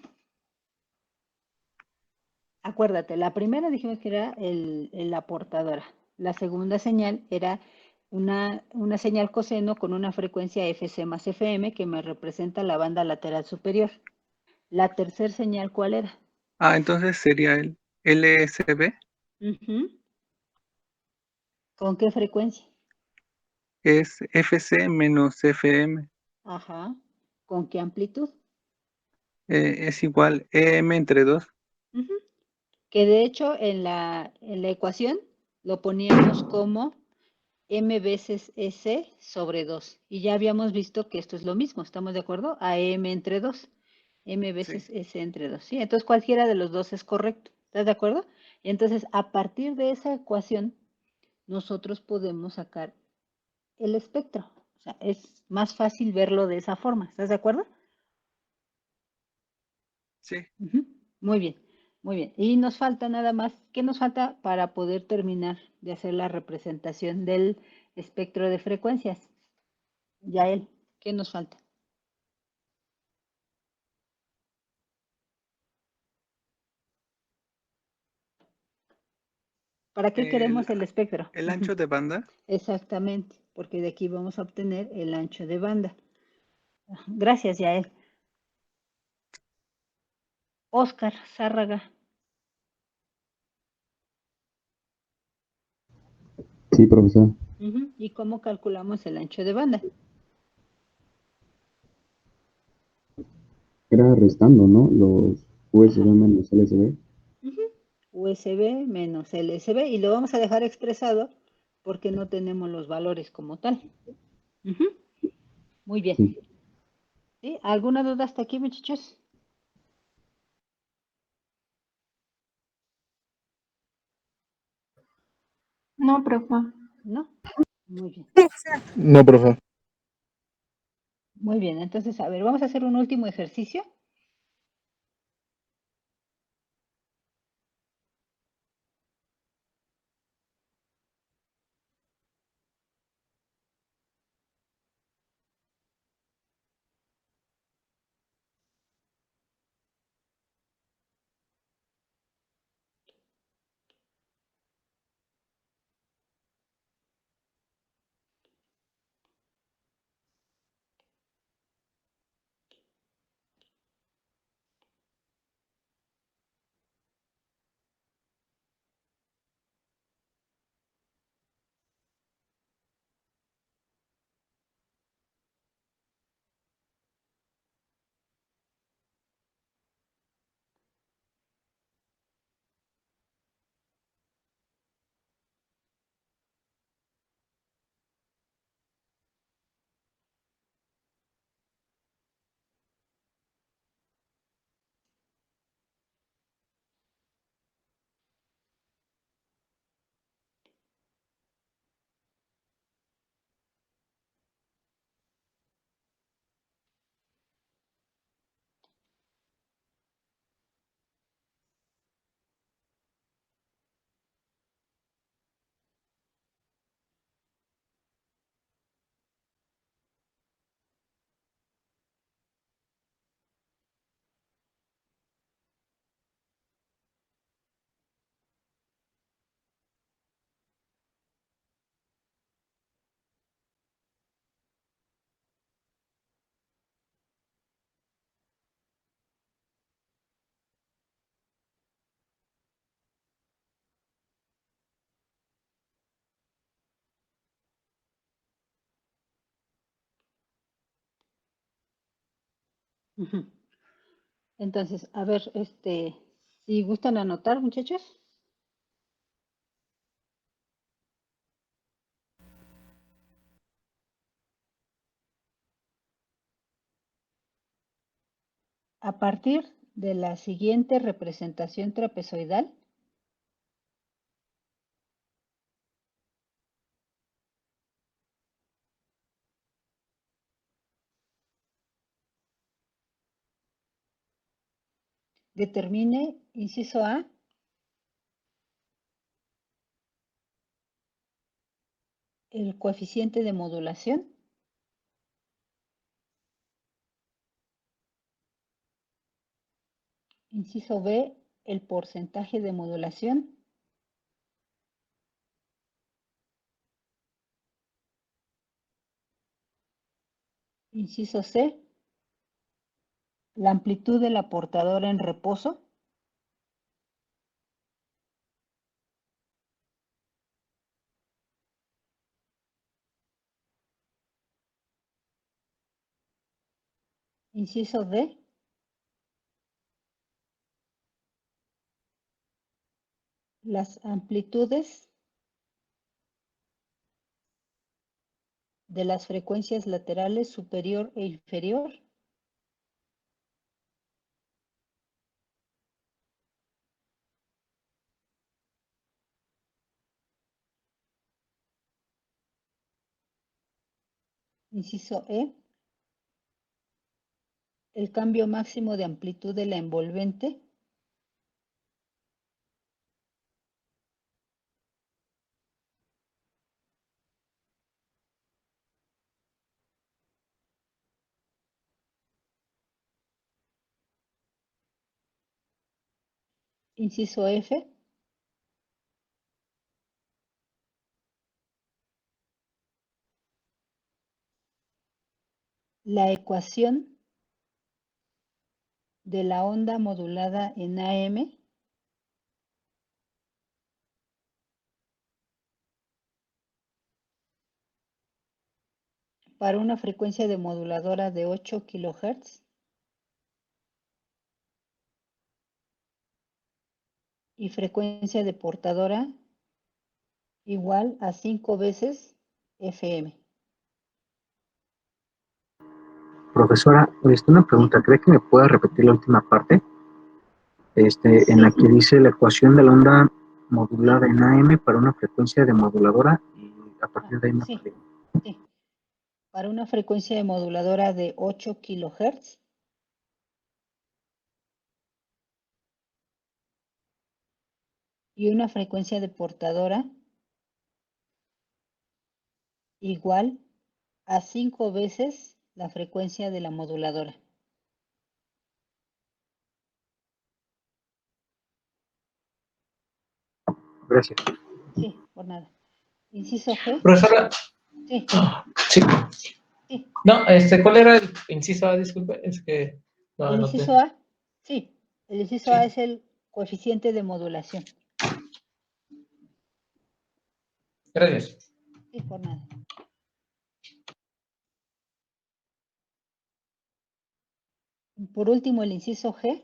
acuérdate, la primera dijimos que era la portadora. La segunda señal era una señal coseno con una frecuencia FC más FM que me representa la banda lateral superior. La tercera señal, ¿cuál era? Entonces sería el LSB. Ujú. ¿Con qué frecuencia? Es FC menos FM. Ajá. ¿Con qué amplitud? Es igual EM entre 2. Ujú. Que de hecho en la ecuación lo poníamos como M veces S sobre 2. Y ya habíamos visto que esto es lo mismo, ¿estamos de acuerdo? A M entre 2. M veces S entre 2. ¿Sí? Entonces cualquiera de los dos es correcto. ¿Estás de acuerdo? Y entonces a partir de esa ecuación nosotros podemos sacar el espectro. O sea, es más fácil verlo de esa forma. ¿Estás de acuerdo? Sí. Ujú. Muy bien, muy bien. Y nos falta nada más, ¿qué nos falta para poder terminar de hacer la representación del espectro de frecuencias? Yael, ¿qué nos falta? ¿Para qué queremos el espectro? El ancho de banda. Exactamente, porque de aquí vamos a obtener el ancho de banda. Gracias, Yael. Óscar Zárraga. Sí, profesor. Ujú. ¿Y cómo calculamos el ancho de banda? Era restando, ¿no? Los USB menos LSB. Ujú. USB menos LSB y lo vamos a dejar expresado porque no tenemos los valores como tal. Ujú. Muy bien. Sí. ¿Sí? ¿Alguna duda hasta aquí, muchachos? No, profe. ¿No? Muy bien. No, profe. Muy bien. Entonces, a ver, vamos a hacer un último ejercicio. Ujú. Entonces, a ver, si gustan anotar, muchachos. A partir de la siguiente representación trapezoidal, determine, inciso A, el coeficiente de modulación. Inciso B, el porcentaje de modulación. Inciso C, la amplitud de la portadora en reposo. Inciso D, las amplitudes de las frecuencias laterales superior e inferior. Inciso E, el cambio máximo de amplitud de la envolvente. Inciso F, la ecuación de la onda modulada en AM para una frecuencia de moduladora de 8 kHz y frecuencia de portadora igual a 5 veces FM. Profesora, una pregunta, ¿cree que me pueda repetir la última parte? En la que dice la ecuación de la onda modulada en AM para una frecuencia de moduladora y a partir de ahí me perdí. Sí, para una frecuencia de moduladora de 8 kHz y una frecuencia de portadora igual a 5 veces la frecuencia de la moduladora. Gracias. Sí, por nada. Inciso G. Profesora. Sí. Sí. Sí. No, ¿cuál era el inciso A? Disculpe, es que no ¿El anoté. inciso A? Sí, el inciso A es el coeficiente de modulación. Gracias. Sí, por nada. Por último, el inciso G.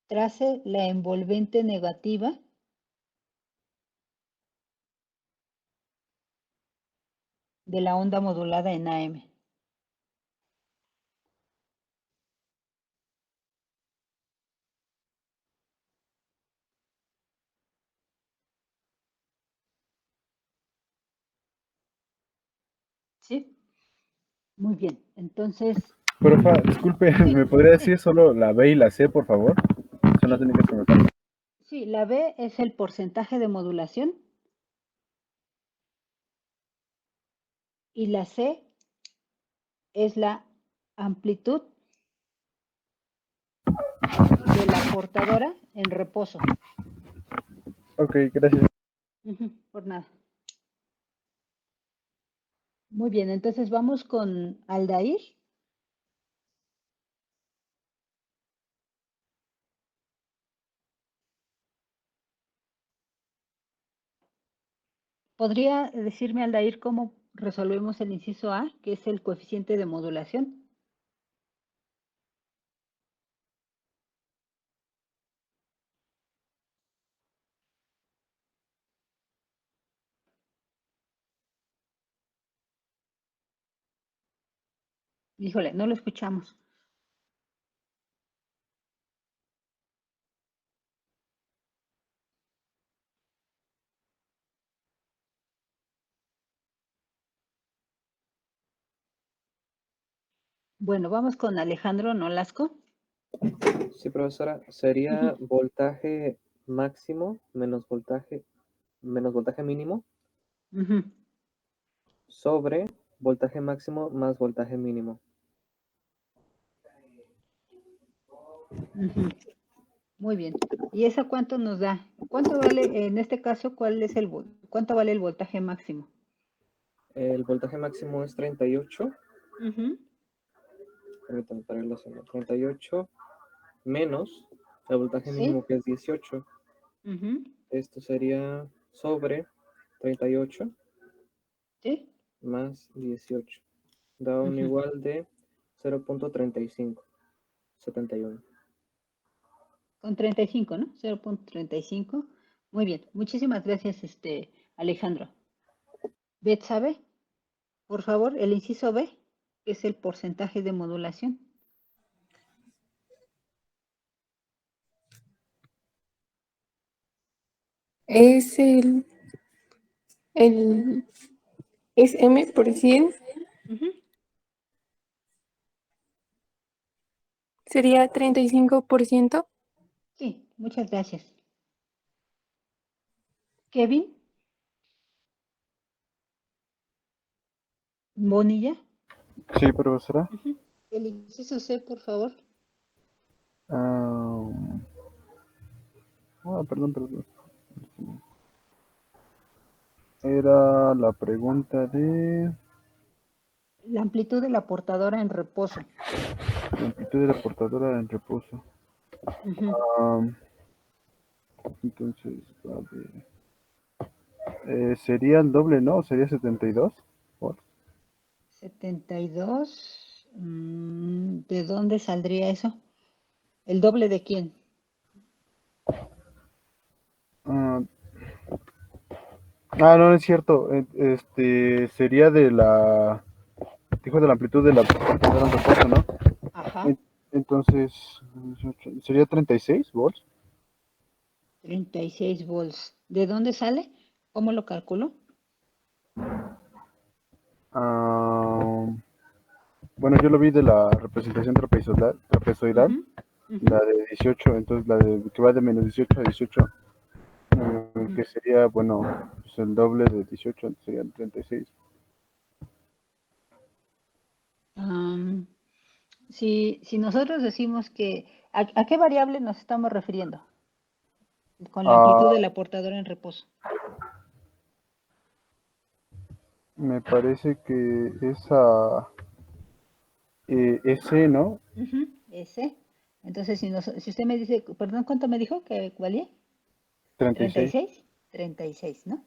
Trace la envolvente negativa de la onda modulada en AM. ¿Sí? Muy bien, entonces... Profa, disculpe, ¿me podría decir solo la B y la C, por favor? Son las técnicas que me faltan. Sí, la B es el porcentaje de modulación y la C es la amplitud de la portadora en reposo. Ok, gracias. Por nada. Muy bien, entonces vamos con Aldair. ¿Podría decirme, Aldair, cómo resolvemos el inciso A, que es el coeficiente de modulación? Híjole, no lo escuchamos. Bueno, vamos con Alejandro Nolasco. Sí, profesora, sería voltaje máximo menos voltaje mínimo sobre voltaje máximo más voltaje mínimo. Ujú. Muy bien. ¿Y eso cuánto nos da? ¿Cuánto vale, en este caso, cuánto vale el voltaje máximo? El voltaje máximo es 38. Ujú. Permítame para irlo haciendo. 38 menos el voltaje mínimo Sí. que es 18. Ujú. Esto sería sobre 38 Sí. más 18. Da un Ujú. igual de 0.35. 71. Con 35, ¿no? 0.35. Muy bien. Muchísimas gracias, Alejandro. Betsabe, por favor, el inciso B, que es el porcentaje de modulación. Es es M por 100, Ujú. sería 35%. Sí, muchas gracias. Kevin Bonilla. Sí, profesora. Ujú. El inciso C, por favor. Ah, perdón. Era la pregunta de La amplitud de la portadora en reposo. la amplitud de la portadora en reposo. Ujú. Entonces, vale. Sería el doble, ¿no? Sería 72 volts. 72. ¿De dónde saldría eso? ¿El doble de quién? Ah, no es cierto. Sería de la, dijo de la amplitud de la portadora en reposo, ¿no? Ajá. Entonces, sería 36 volts. 36 volts. ¿De dónde sale? ¿Cómo lo calculo? Bueno, yo lo vi de la representación trapezoidal, Ujú, ujú. la de 18, entonces la de que va de menos 18 a 18, que sería, bueno, pues el doble de 18, serían 36. Am, si nosotros decimos que, ¿a qué variable nos estamos refiriendo? Con la Ah, amplitud de la portadora en reposo. me parece que esa S, ¿no? Ujú, ese. Entonces, si usted me dice, perdón, ¿cuánto me dijo que valía? 36. 36. 36, ¿no?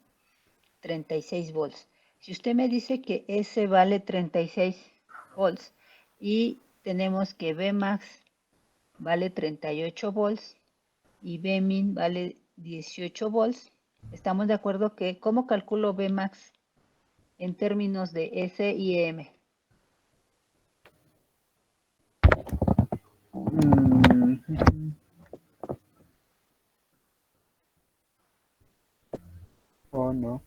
36 volts. Si usted me dice que ese vale 36 volts y tenemos que Vmax vale 38 volts y Vmin vale 18 volts, estamos de acuerdo que, ¿cómo calculo Vmax en términos de S y M? Oh, no.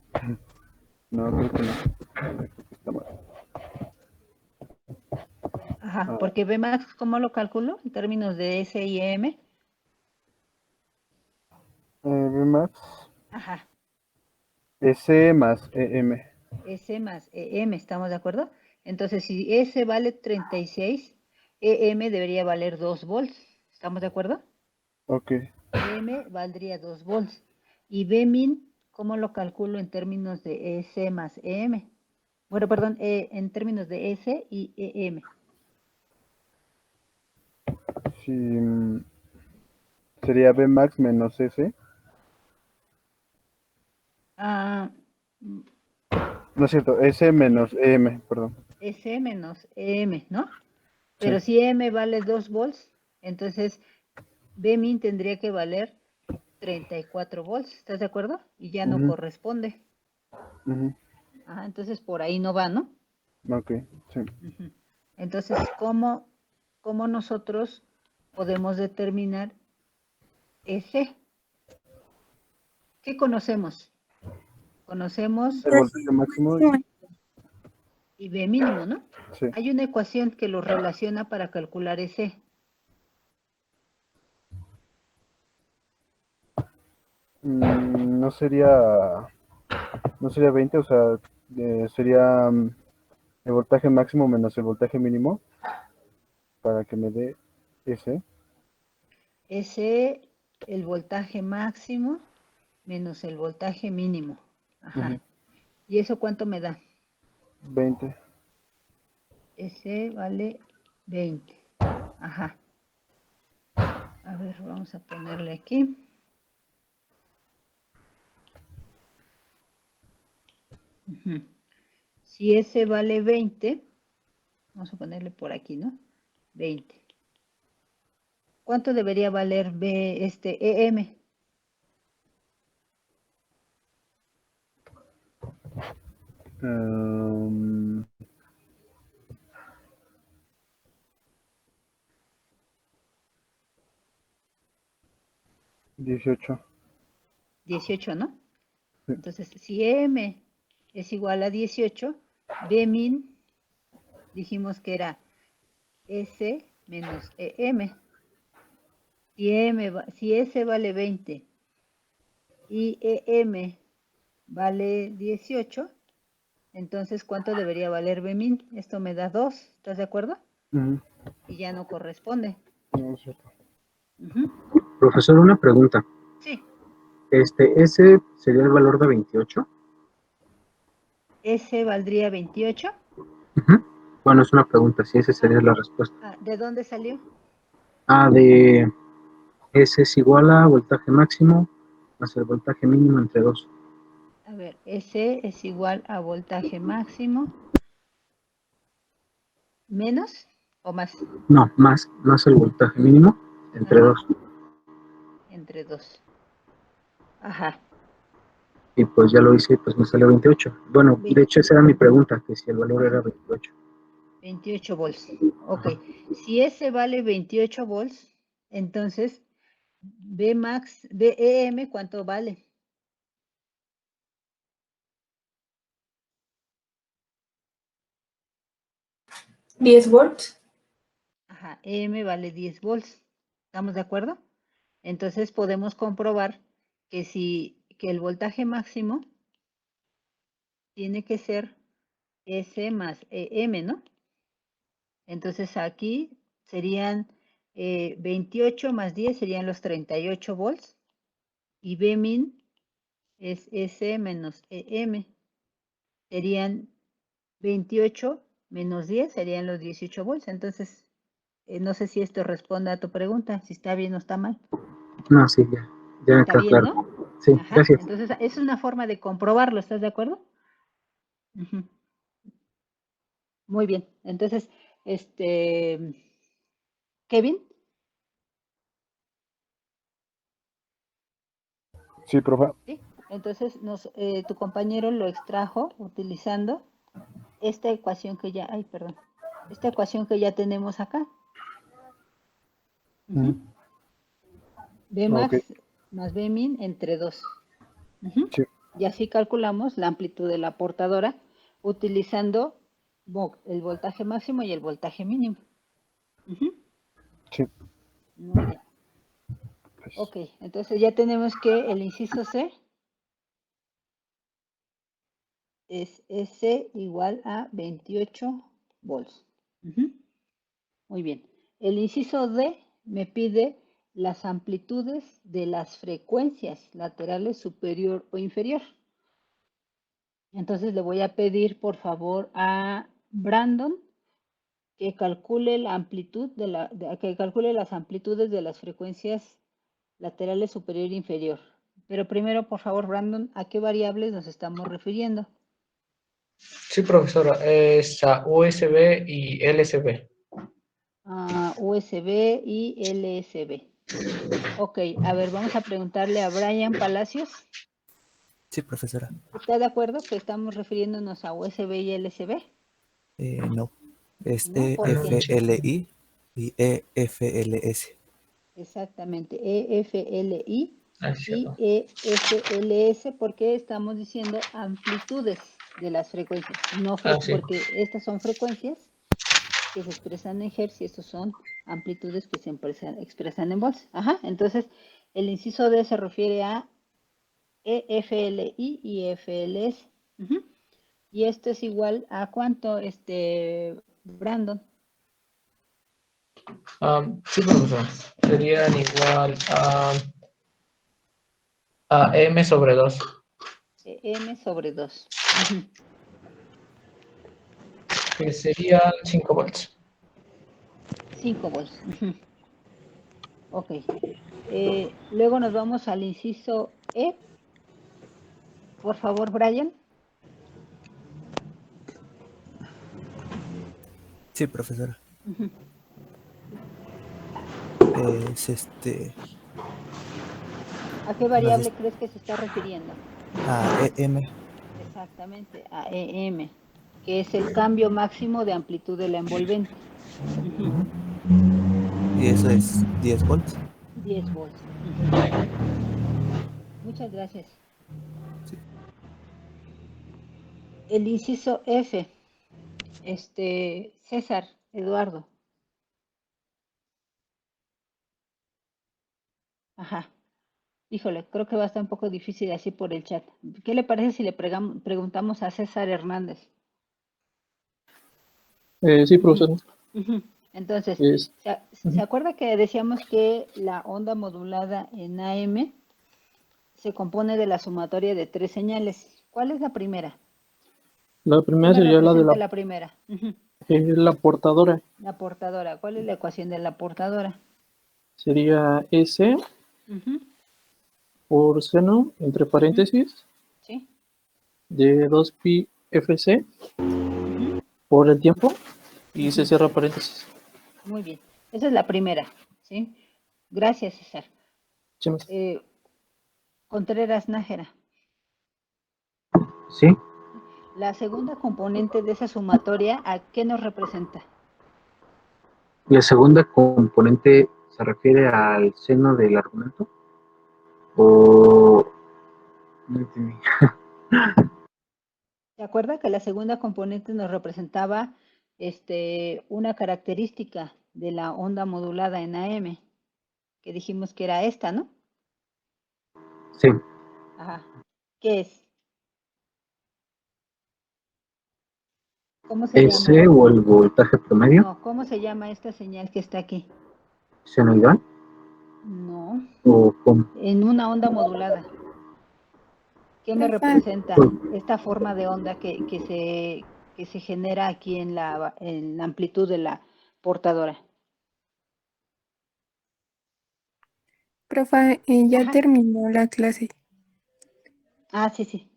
No, creo que no. Creo que está mal. Ajá, porque Vmax, ¿cómo lo calculo en términos de S y M? Vmax, Ajá, S más EM. S más EM, ¿estamos de acuerdo? Entonces, si S vale 36, EM debería valer 2 volts, ¿estamos de acuerdo? Ok. M valdría 2 volts. Y Vmin, ¿cómo lo calculo en términos de S más EM? Bueno, perdón, en términos de S y EM. Sí, sería Vmax menos S. Ah, No es cierto, S menos EM, perdón. S menos EM, ¿no? Sí. Pero si EM vale 2 volts, entonces Vmin tendría que valer 34 volts, ¿estás de acuerdo? Y ya no Ujú, corresponde. ujú. Ajá, entonces por ahí no va, ¿no? Ok, sí. Ujú. Entonces, ¿cómo nosotros podemos determinar ese? ¿Qué conocemos? Conocemos El voltaje máximo. y B mínimo, ¿no? Sí. Hay una ecuación que lo relaciona para calcular ese. No sería 20, o sea, sería el voltaje máximo menos el voltaje mínimo para que me dé ese. ese el voltaje máximo menos el voltaje mínimo. Ajá. Ujú. ¿Y eso cuánto me da? 20. Ese vale 20. Ajá. A ver, vamos a ponerle aquí. Ujú. Si ese vale 20, vamos a ponerle por aquí, ¿no? 20. ¿Cuánto debería valer EM? Um, 18. 18, ¿no? Sí. Entonces, si EM es igual a 18, Bmin dijimos que era S menos EM. Si S vale 20 y EM vale 18, entonces ¿cuánto debería valer Bmin? Esto me da 2, ¿estás de acuerdo? Ujú. Y ya no corresponde. No, es cierto. Ujú. Profesor, una pregunta. Sí, ¿Ese sería el valor de 28? S valdría 28. Ujú. Bueno, es una pregunta, si esa sería la respuesta. ¿De dónde salió? De S es igual a voltaje máximo más el voltaje mínimo entre 2. A ver, S es igual a voltaje máximo menos o más. No, más el voltaje mínimo entre Ajá. 2. Entre 2. Ajá. Y pues ya lo hice y pues me salió 28. Bueno, de hecho esa era mi pregunta, que si el valor era 28. 28 volts. Ok. Si S vale 28 volts, entonces BEM, ¿cuánto vale? ¿10 volts? Ajá, EM vale 10 volts. ¿Estamos de acuerdo? Entonces podemos comprobar que el voltaje máximo tiene que ser S más EM, ¿no? Entonces aquí serían 28 más 10 serían los 38 volts y Bmin es S menos EM. Serían 28 menos 10 serían los 18 volts. Entonces, no sé si esto responde a tu pregunta, si está bien o está mal. No, sí, ya me Está quedó bien, claro. ¿no? Sí, Ajá. gracias. Entonces, es una forma de comprobarlo, ¿estás de acuerdo? Ujú. Muy bien. Entonces, Kevin, Sí, profe. ¿sí? Entonces, tu compañero lo extrajo utilizando esta ecuación que ya, esta ecuación que ya tenemos acá. Ujú. Ujú. Bmax Ok. más Bmin entre 2. Ujú. Sí. Y así calculamos la amplitud de la portadora utilizando el voltaje máximo y el voltaje mínimo. Ujú. Sí. Muy bien. Ok, entonces ya tenemos que el inciso C es S igual a 28 volts. Ujú. Muy bien. El inciso D me pide las amplitudes de las frecuencias laterales superior o inferior. Entonces le voy a pedir por favor a Brandon que calcule la amplitud que calcule las amplitudes de las frecuencias laterales superior e inferior. Pero primero, por favor, Brandon, ¿a qué variables nos estamos refiriendo? Sí, profesora, es a USB y LSB. USB y LSB. Ok, a ver, vamos a preguntarle a Brian Palacios. Sí, profesora. ¿Está de acuerdo que estamos refiriéndonos a USB y LSB? No. Es ¿No? ¿Por qué? EFLI y EFLS. Exactamente, EFLI Ah, y cierto. EFLS, porque estamos diciendo amplitudes de las frecuencias, no Sí. porque estas son frecuencias que se expresan en hertz y estos son amplitudes que se expresan en volts. Ajá, entonces el inciso D se refiere a EFLI y EFLS. Ujú. Y esto es igual a ¿cuánto, Brandon? Sí, profesor. Serían igual a M sobre 2. M sobre 2. Que serían 5 volts. 5 volts. Ok. Luego nos vamos al inciso E. Por favor, Brian. Sí, profesora. Es ¿A qué variable crees que se está refiriendo? a EM. Exactamente, a EM, que es el cambio máximo de amplitud de la envolvente. Y eso es 10 volts. 10 volts. Muchas gracias. El inciso F. César, Eduardo. Ajá. Híjole, creo que va a estar un poco difícil así por el chat. ¿Qué le parece si le preguntamos a César Hernández? Sí, profesor. Entonces, ¿se acuerda que decíamos que la onda modulada en AM se compone de la sumatoria de 3 señales? ¿Cuál es la primera? La primera sería la de la primera? la portadora. La portadora. ¿Cuál es la ecuación de la portadora? Sería S por seno, entre paréntesis, ¿Sí? de 2pi FC por el tiempo y se cierra paréntesis. Muy bien. Esa es la primera. ¿Sí? Gracias, César. Contreras Nájera. Sí. La segunda componente de esa sumatoria, ¿a qué nos representa? La segunda componente se refiere al seno del argumento. O no entendí. ¿Se acuerda que la segunda componente nos representaba una característica de la onda modulada en AM? Que dijimos que era esta, ¿no? Sí. Ajá. ¿Qué es? ¿Cómo se ¿S llama? o el voltaje promedio? No, ¿cómo se llama esta señal que está aquí? ¿Senoidal? No. ¿O cómo? En una onda modulada. ¿Qué me representa esta forma de onda que se genera aquí en la amplitud de la portadora? Profa, ya terminó la clase. Ah, sí.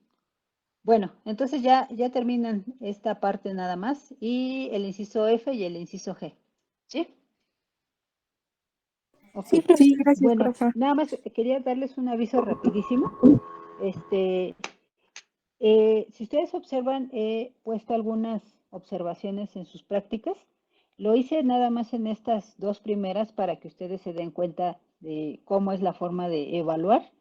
Bueno, entonces ya terminan esta parte nada más y el inciso F y el inciso G. ¿Sí? Okay. Sí, gracias, bueno, profa. nada más quería darles un aviso rapidísimo. Si ustedes observan, he puesto algunas observaciones en sus prácticas. Lo hice nada más en estas 2 primeras para que ustedes se den cuenta de cómo es la forma de evaluar.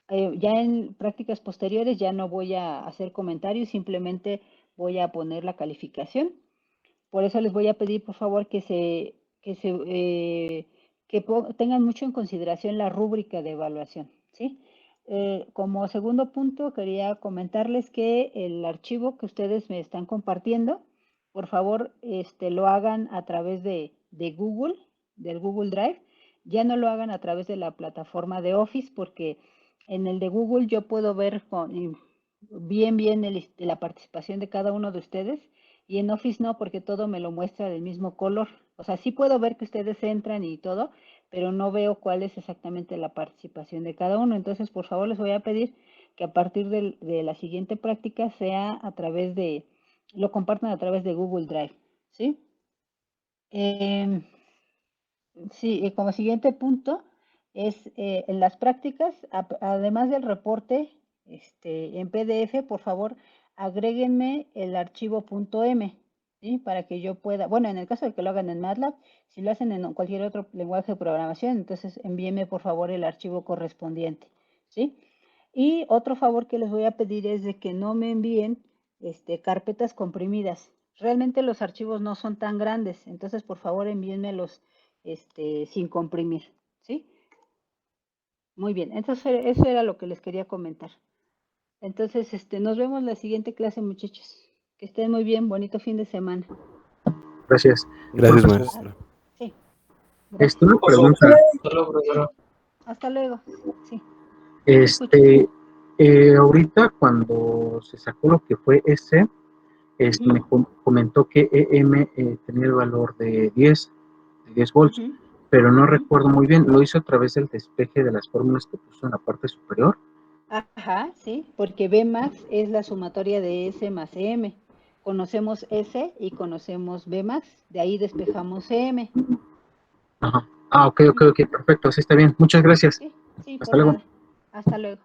Ya en prácticas posteriores ya no voy a hacer comentarios, simplemente voy a poner la calificación. Por eso les voy a pedir, por favor, que tengan mucho en consideración la rúbrica de evaluación, ¿sí? Como segundo punto, quería comentarles que el archivo que ustedes me están compartiendo, por favor, lo hagan a través de Google, del Google Drive. Ya no lo hagan a través de la plataforma de Office, porque en el de Google yo puedo ver bien la participación de cada uno de ustedes, y en Office no, porque todo me lo muestra del mismo color. O sea, sí puedo ver que ustedes entran y todo, pero no veo cuál es exactamente la participación de cada uno. Entonces, por favor, les voy a pedir que a partir de la siguiente práctica sea lo compartan a través de Google Drive, ¿sí? Sí, y como siguiente punto es en las prácticas, además del reporte en PDF, por favor, agréguenme el archivo .m, ¿sí? Para que yo pueda, bueno, en el caso de que lo hagan en MATLAB, si lo hacen en cualquier otro lenguaje de programación, entonces envíenme por favor el archivo correspondiente, ¿sí? Y otro favor que les voy a pedir es de que no me envíen carpetas comprimidas. Realmente los archivos no son tan grandes, entonces por favor envíenmelos sin comprimir, ¿sí? Muy bien, entonces eso era lo que les quería comentar. Entonces, nos vemos en la siguiente clase, muchachos. Que estén muy bien, bonito fin de semana. Gracias. Gracias, maestra. Sí. Una pregunta. Hasta luego. Sí. Ahorita cuando se sacó lo que fue S, me comentó que EM tenía el valor de 10 volts, pero no recuerdo muy bien. ¿Lo hizo a través del despeje de las fórmulas que puso en la parte superior? Ajá, sí, porque Bmax es la sumatoria de S más EM. Conocemos S y conocemos Bmax, de ahí despejamos EM. Ajá. Ah, ok, perfecto, sí está bien. Muchas gracias. Sí, Hasta por luego. nada. Hasta luego.